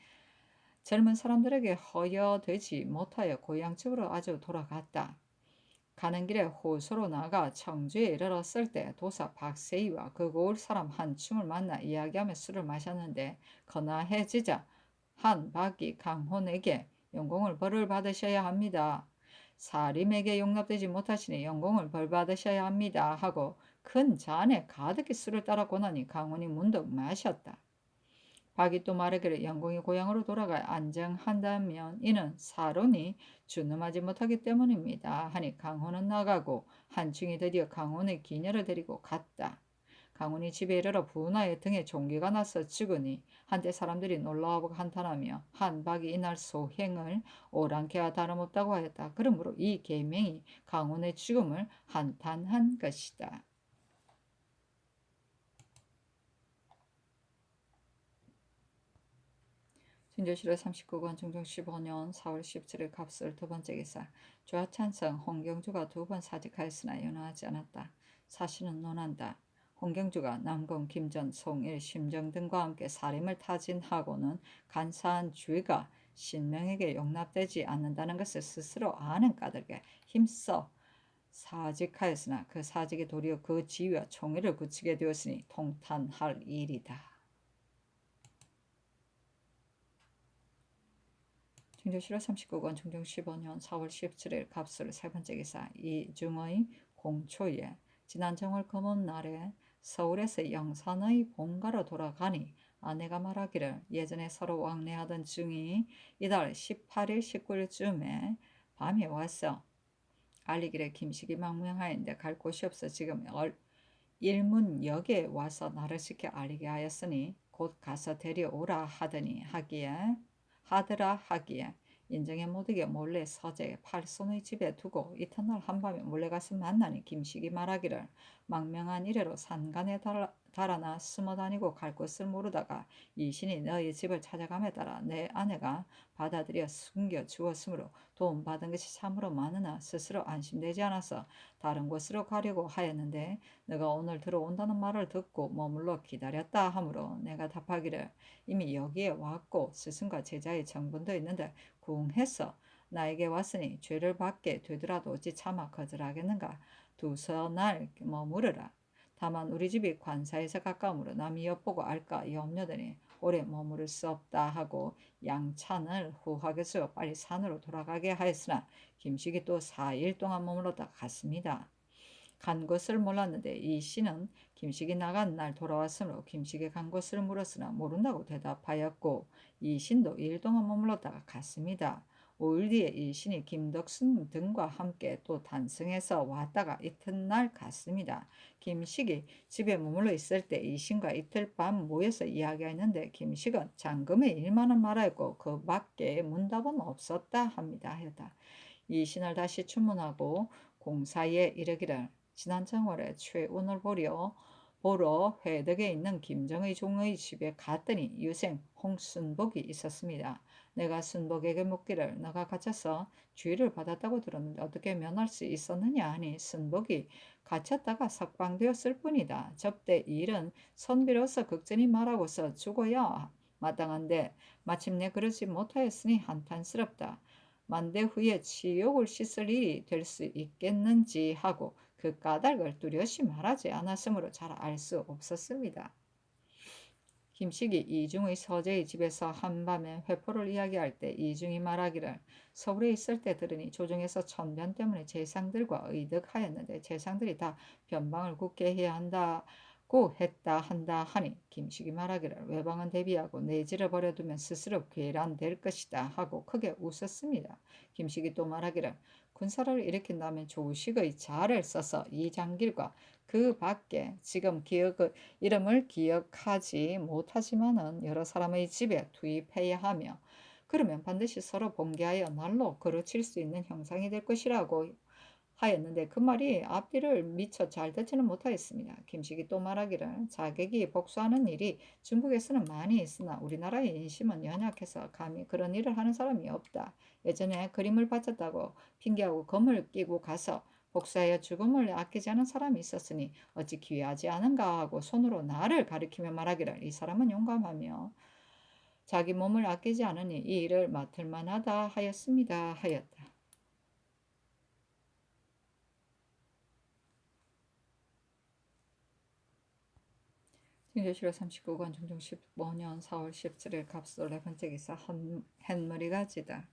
Speaker 1: 젊은 사람들에게 허여되지 못하여 고향집으로 아주 돌아갔다. 가는 길에 호소로 나가 청주에 이르렀을 때 도사 박세희와 그 고을 사람 한충을 만나 이야기하며 술을 마셨는데 거나해지자 한 박이 강혼에게 영공을 벌을 받으셔야 합니다. 사림에게 용납되지 못하시니 영공을 벌 받으셔야 합니다 하고 큰 잔에 가득히 술을 따라 고나니 강혼이 문득 마셨다. 박이 또 말하기를 영공이 고향으로 돌아가 안정한다면 이는 사론이 준엄하지 못하기 때문입니다 하니 강혼은 나가고 한충이 드디어 강혼의 기녀를 데리고 갔다. 강혼이 집에 이르러 분하에 등에 종기가 나서 죽으니 한때 사람들이 놀라워 한탄하며 한 박이 이날 소행을 오랑캐와 다름없다고 하였다. 그러므로 이 계명이 강혼의 죽음을 한탄한 것이다. 진조실호 39권 중종 15년 4월 17일 갑술 두 번째 기사. 좌찬성 홍경주가 두 번 사직하였으나 연호하지 않았다. 사실은 논한다. 홍경주가 남궁, 김전, 송일, 심정 등과 함께 살인을 타진하고는 간사한 죄가 신명에게 용납되지 않는다는 것을 스스로 아는 까닭에 힘써 사직하였으나 그 사직이 도리어 그 지위와 총애를 굳히게 되었으니 통탄할 일이다. 중조실호 39권 중종 15년 4월 17일 갑술 세 번째 기사. 이중의 공초에 지난 정월 검은 날에 서울에서 영산의 본가로 돌아가니 아내가 말하기를 예전에 서로 왕래하던 중이 이달 18일 19일쯤에 밤에 왔어. 알리기를 김식이 망명하였는데 갈 곳이 없어 지금 일문역에 와서 나를 시켜 알리게 하였으니 곧 가서 데려오라 하기에 인정에 못이게 몰래 서재 팔손의 집에 두고 이튿날 한밤에 몰래 가서 만나니 김식이 말하기를 망명한 이래로 산간에 달아나 숨어다니고 갈 곳을 모르다가 이신이 너희 집을 찾아감에 따라 내 아내가 받아들여 숨겨 주었으므로 도움받은 것이 참으로 많으나 스스로 안심되지 않아서 다른 곳으로 가려고 하였는데 내가 오늘 들어온다는 말을 듣고 머물러 기다렸다 하므로 내가 답하기를 이미 여기에 왔고 스승과 제자의 정분도 있는데 궁해서 나에게 왔으니 죄를 받게 되더라도 어찌 차마 거절하겠는가. 두서 날 머무르라. 다만 우리 집이 관사에서 가까우므로 남이 엿보고 알까 염려되니 오래 머무를 수 없다 하고 양찬을 후하게서 빨리 산으로 돌아가게 하였으나 김식이 또 4일 동안 머물렀다 갔습니다. 간 것을 몰랐는데 이 씨는 김식이 나간 날 돌아왔으므로 김식이 간 것을 물었으나 모른다고 대답하였고 이 신도 2일 동안 머물렀다가 갔습니다. 5일 뒤에 이 신이 김덕순 등과 함께 또 단승해서 왔다가 이튿날 갔습니다. 김식이 집에 머물러 있을 때 이 신과 이틀 밤 모여서 이야기했는데 김식은 잔금의 일만은 말하였고 그 밖에 문답은 없었다 합니다. 이 신을 다시 추문하고 공사에 이르기를 지난 정월에 최운을 보러 회덕에 있는 김정의 종의 집에 갔더니 유생 홍순복이 있었습니다. 내가 순복에게 묻기를 너가 갇혀서 죄를 받았다고 들었는데 어떻게 면할 수 있었느냐 하니 순복이 갇혔다가 석방되었을 뿐이다. 접대 이 일은 선비로서 극진히 말하고서 죽어야 마땅한데 마침내 그러지 못하였으니 한탄스럽다. 만대 후에 치욕을 씻을 일이 될 수 있겠는지 하고 그 까닭을 뚜렷이 말하지 않았으므로 잘 알 수 없었습니다. 김식이 이중의 서재의 집에서 한밤에 회포를 이야기할 때 이중이 말하기를 서울에 있을 때 들으니 조정에서 천변 때문에 재상들과 의득하였는데 재상들이 다 변방을 굳게 해야 한다고 한다 하니 김식이 말하기를 외방은 대비하고 내지를 버려두면 스스로 괴란될 것이다 하고 크게 웃었습니다. 김식이 또 말하기를 군사를 일으킨다면 조식의 자를 써서 이장길과 그 밖에 지금 이름을 기억하지 못하지만은 여러 사람의 집에 투입해야 하며 그러면 반드시 서로 봉기하여 날로 거르칠 수 있는 형상이 될 것이라고 하였는데 그 말이 앞뒤를 미처 잘 듣지는 못하였습니다. 김식이 또 말하기를 자객이 복수하는 일이 중국에서는 많이 있으나 우리나라의 인심은 연약해서 감히 그런 일을 하는 사람이 없다. 예전에 그림을 바쳤다고 핑계하고 검을 끼고 가서 복수하여 죽음을 아끼지 않은 사람이 있었으니 어찌 귀하지 않은가 하고 손으로 나를 가리키며 말하기를 이 사람은 용감하며 자기 몸을 아끼지 않으니 이 일을 맡을 만하다 하였습니다. 하였다. 진조실호 39권 중종 15년 4월 17일 갑술 네 번째 기사 햇머리가 지다.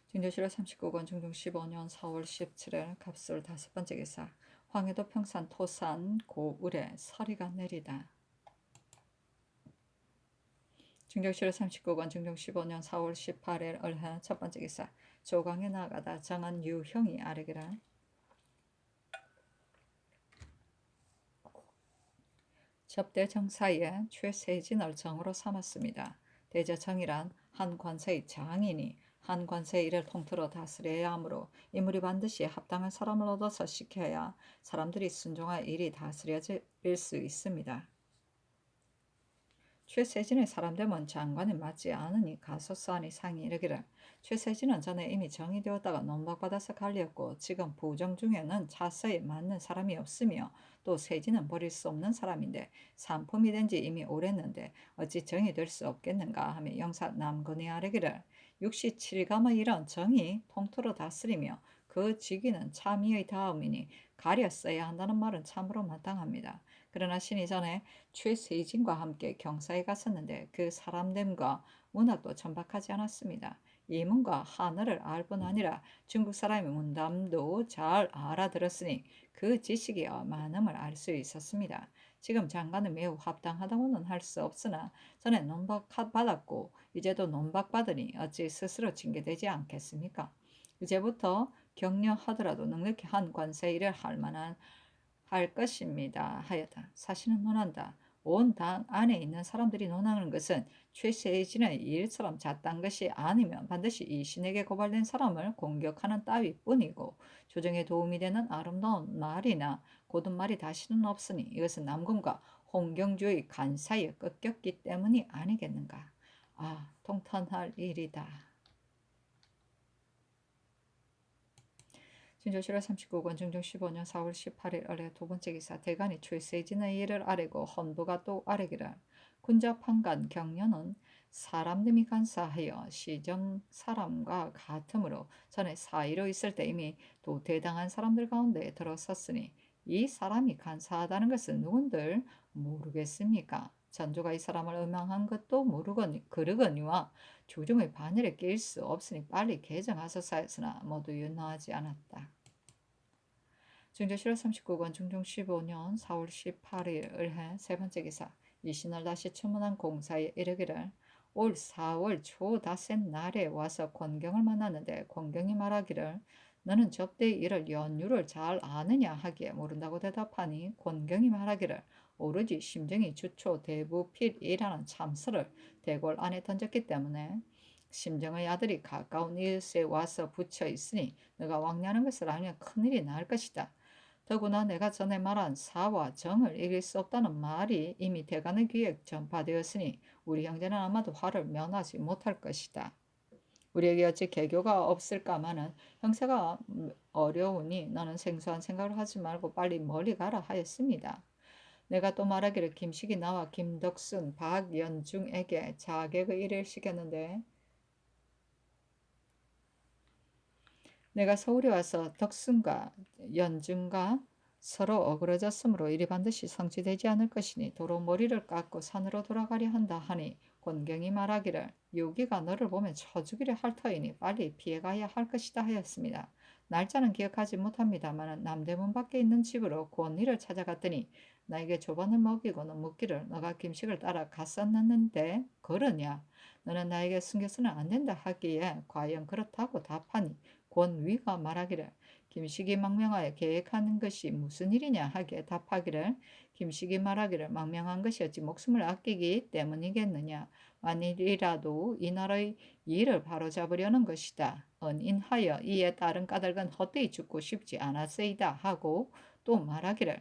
Speaker 1: 진조실호 39권 중종 15년 4월 17일 갑술 다섯 번째 기사. 황해도 평산 토산 고을에 서리가 내리다. 중종실호 39권 중종 15년 4월 18일 을해 첫 번째 기사. 조강에 나가다 정한 유형이 아르기라. 접대 정사에 최세진을 정으로 삼았습니다. 대제정이란 한 관세의 장인이 한 관세의 일을 통틀어 다스려야 하므로 인물이 반드시 합당한 사람을 얻어서 시켜야 사람들이 순종할 일이 다스려질 수 있습니다. 최세진의 사람됨은 장관에 맞지 않으니 가소사하니 상이 이르기를 최세진은 전에 이미 정의되었다가 논박받아서 갈렸고 지금 부정 중에는 자서에 맞는 사람이 없으며 또 세진은 버릴 수 없는 사람인데 산품이 된 지 이미 오랬는데 어찌 정이 될 수 없겠는가 하며 영사 남근이 아뢰기를 67감의 일은 정이 통틀어 다스리며 그 직위는 참의의 다음이니 가려 써야 한다는 말은 참으로 마땅합니다. 그러나 신이 전에 최세진과 함께 경사에 갔었는데 그 사람됨과 문학도 천박하지 않았습니다. 예문과 한어를 알 뿐 아니라 중국 사람의 문담도 잘 알아들었으니 그 지식이 많음을 알 수 있었습니다. 지금 장관은 매우 합당하다고는 할 수 없으나 전에 논박받았고 이제도 논박받으니 어찌 스스로 징계되지 않겠습니까? 이제부터 격려하더라도 넉넉히 한 관세 일을 할 것입니다. 하였다. 사실은 논한다. 온 당 안에 있는 사람들이 논하는 것은 최세진의 일처럼 잣단 것이 아니면 반드시 이 신에게 고발된 사람을 공격하는 따위뿐이고 조정에 도움이 되는 아름다운 말이나 고든 말이 다시는 없으니 이것은 남궁과 홍경주의 간사에 꺾였기 때문이 아니겠는가. 아, 통탄할 일이다. 진조실화 39권 중종 15년 4월 18일 어뢰 두 번째 기사 대간이 최세진의 일을 아뢰고 헌부가 또 아뢰기를 군자판관 경련은 사람됨이 간사하여 시정 사람과 같으므로 전에 사이로 있을 때 이미 도태당한 사람들 가운데 들어섰으니 이 사람이 간사하다는 것은 누군들 모르겠습니까? 전조가 이 사람을 음행한 것도 그르거니와 조정의 반열에 낄 수 없으니 빨리 개정하소서 했으나 모두 윤허하지 않았다. 중조실화 39권 중종 15년 4월 18일 을해 세 번째 기사 이 신을 다시 추문한 공사에 이르기를 올 4월 초 닷새 날에 와서 권경을 만났는데 권경이 말하기를 너는 접대 일을 연유를 잘 아느냐 하기에 모른다고 대답하니 권경이 말하기를 오로지 심정이 주초 대부필이라는 참설을 대궐 안에 던졌기 때문에 심정의 아들이 가까운 이웃에 와서 붙여 있으니 너가 왕래하는 것을 알면 큰일이 날 것이다. 더구나 내가 전에 말한 사와 정을 이길 수 없다는 말이 이미 대간의 귀에 전파되었으니 우리 형제는 아마도 화를 면하지 못할 것이다. 우리에게 어찌 개교가 없을까마는 형세가 어려우니 너는 생소한 생각을 하지 말고 빨리 멀리 가라 하였습니다. 내가 또 말하기를 김식이 나와 김덕순, 박연중에게 자객의 일을 시켰는데 내가 서울에 와서 덕순과 연중과 서로 어그러졌으므로 일이 반드시 성취되지 않을 것이니 도로 머리를 깎고 산으로 돌아가려 한다 하니 권경이 말하기를 유기가 너를 보면 쳐주기를 할 터이니 빨리 피해가야 할 것이다 하였습니다. 날짜는 기억하지 못합니다만 남대문 밖에 있는 집으로 권희를 찾아갔더니 나에게 조반을 먹이고는 묻기를 너가 김식을 따라 갔었는데 그러냐 너는 나에게 숨겨서는 안 된다 하기에 과연 그렇다고 답하니 권위가 말하기를 김식이 망명하여 계획하는 것이 무슨 일이냐 하기에 답하기를 김식이 말하기를 망명한 것이 어찌 목숨을 아끼기 때문이겠느냐 만일이라도 이 나라의 일을 바로잡으려는 것이다. 은인하여 이에 따른 까닭은 헛되이 죽고 싶지 않았으이다 하고 또 말하기를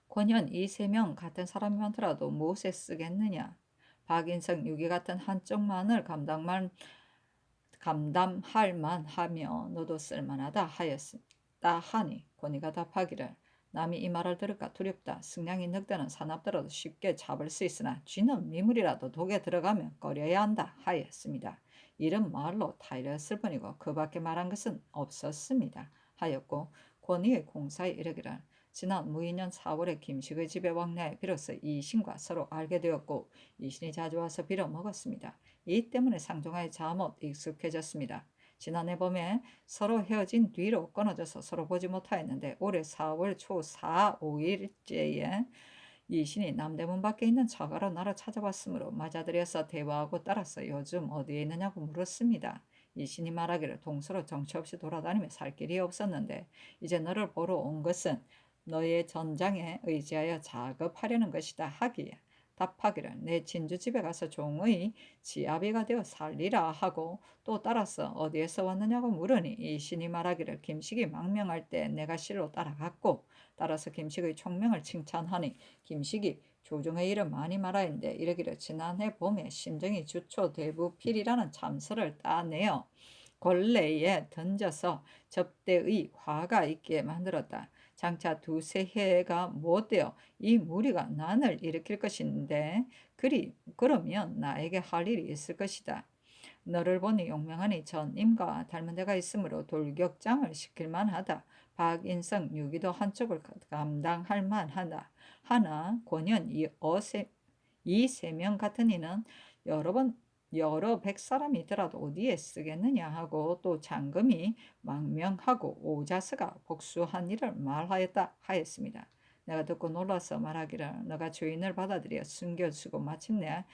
Speaker 1: 권현 이 세 명 같은 사람이 많더라도 무엇에 쓰겠느냐 박인성 유기 같은 한쪽만을 감담할 만하며 너도 쓸만하다 하였다 하니 권희가 답하기를 남이 이 말을 들을까 두렵다. 승량이 늑대는 사납더라도 쉽게 잡을 수 있으나 쥐는 미물이라도 독에 들어가면 꺼려야 한다 하였습니다. 이런 말로 타이르였을 뿐이고 그 밖에 말한 것은 없었습니다 하였고 권희의 공사에 이르기를 지난 무인년 4월에 김식의 집에 왕래하여 비로소 이신과 서로 알게 되었고 이신이 자주 와서 빌어 먹었습니다. 이 때문에 상종하에 잠옷 익숙해졌습니다. 지난해 봄에 서로 헤어진 뒤로 끊어져서 서로 보지 못하였는데 올해 4월 초 4, 5일째에 이신이 남대문 밖에 있는 처가로 나를 찾아왔으므로 맞아들여서 대화하고 따라서 요즘 어디에 있느냐고 물었습니다. 이신이 말하기를 동서로 정처 없이 돌아다니며 살 길이 없었는데 이제 너를 보러 온 것은 너의 전장에 의지하여 작업하려는 것이다 하기에 답하기를 내 진주집에 가서 종의 지아비가 되어 살리라 하고 또 따라서 어디에서 왔느냐고 물으니 이 신이 말하기를 김식이 망명할 때 내가 실로 따라갔고 따라서 김식의 총명을 칭찬하니 김식이 조정의 일을 많이 말하였는데 이르기를 지난해 봄에 심정이 주초대부필이라는 참설을 따내어 걸레에 던져서 접대의 화가 있게 만들었다. 장차 두세 해가 못 되어 이 무리가 난을 일으킬 것인데 그러면 나에게 할 일이 있을 것이다. 너를 보니 용맹하니 전임과 닮은 데가 있으므로 돌격장을 시킬 만하다. 박인성 유기도 한쪽을 감당할 만하다. 하나 권현 이 세 명 같은 이는 여러 백 사람이더라도 어디에 쓰겠느냐 하고 또 장금이 망명하고 오자스가 복수한 일을 말하였다 하였습니다. 내가 듣고 놀라서 말하기를 너가 주인을 받아들여 숨겨주고 마침내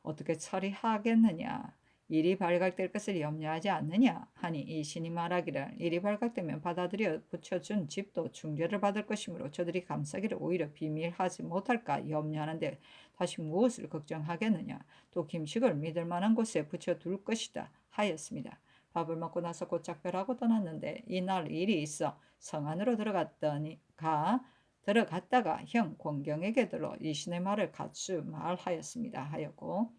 Speaker 1: 어떻게 처리하겠느냐. 일이 발각될 것을 염려하지 않느냐 하니 이 신이 말하기를 일이 발각되면 받아들여 붙여준 집도 중죄를 받을 것이므로 저들이 감싸기를 오히려 비밀하지 못할까 염려하는데 다시 무엇을 걱정하겠느냐. 또 김식을 믿을 만한 곳에 붙여둘 것이다 하였습니다. 밥을 먹고 나서 곧 작별하고 떠났는데 이날 일이 있어 성 안으로 들어갔다가 형 권경에게 들러 이 신의 말을 갖추 말하였습니다 하였고,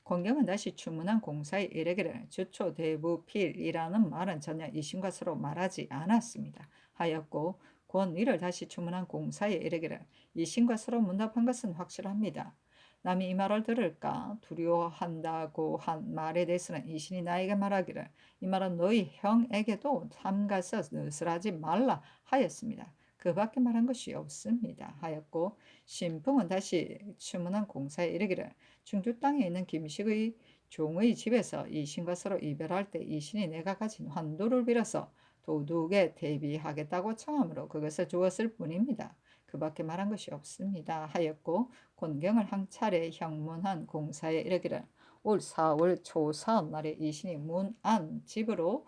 Speaker 1: 권경은 다시 주문한 공사에 이르기를 주초대부필이라는 말은 전혀 이신과 서로 말하지 않았습니다 하였고, 권위를 다시 주문한 공사에 이르기를 이신과 서로 문답한 것은 확실합니다. 남이 이 말을 들을까 두려워한다고 한 말에 대해서는 이신이 나에게 말하기를 이 말은 너희 형에게도 삼가서 느슬하지 말라 하였습니다. 그 밖에 말한 것이 없습니다 하였고, 신풍은 다시 주문한 공사에 이르기를 충주 땅에 있는 김식의 종의 집에서 이신과 서로 이별할 때 이신이 내가 가진 환도를 빌어서 도둑에 대비하겠다고 청함으로 그것을 주었을 뿐입니다. 그 밖에 말한 것이 없습니다 하였고, 권경을 한 차례 형문한 공사에 이르기를 올 4월 초사업 날에 이신이 문 안 집으로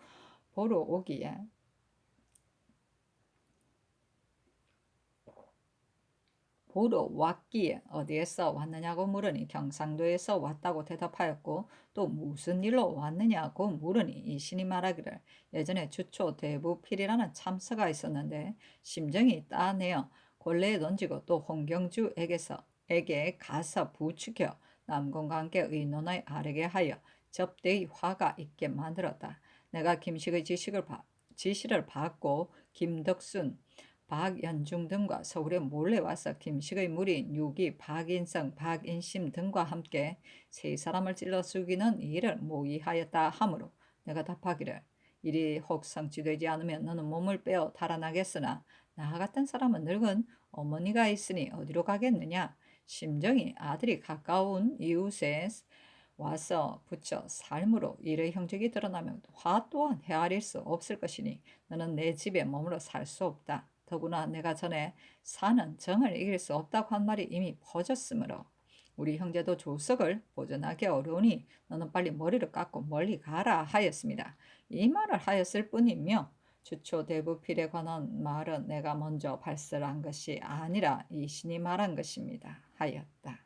Speaker 1: 보러 오기에 보러 왔기에 어디에서 왔느냐고 물으니 경상도에서 왔다고 대답하였고, 또 무슨 일로 왔느냐고 물으니 이신이 말하기를 예전에 주초 대부필이라는 참사가 있었는데 심정이 따내어 권례에 던지고 또 홍경주에게 가서 부추겨 남공과 함께 의논에 아르게 하여 접대의 화가 있게 만들었다. 내가 김식의 지시를 받고 김덕순 박연중 등과 서울에 몰래 와서 김식의 무리인 유기, 박인성, 박인심 등과 함께 세 사람을 찔러 죽이는 일을 모의하였다 하므로 내가 답하기를 일이 혹 성취되지 않으면 너는 몸을 빼어 달아나겠으나 나 같은 사람은 늙은 어머니가 있으니 어디로 가겠느냐. 심정이 아들이 가까운 이웃에 와서 붙여 삶으로 일의 형적이 드러나면 화 또한 헤아릴 수 없을 것이니 너는 내 집에 머물러 살 수 없다. 더구나 내가 전에 사는 정을 이길 수 없다고 한 말이 이미 퍼졌으므로 우리 형제도 조석을 보존하기 어려우니 너는 빨리 머리를 깎고 멀리 가라 하였습니다. 이 말을 하였을 뿐이며 주초 대부필에 관한 말은 내가 먼저 발설한 것이 아니라 이 신이 말한 것입니다 하였다.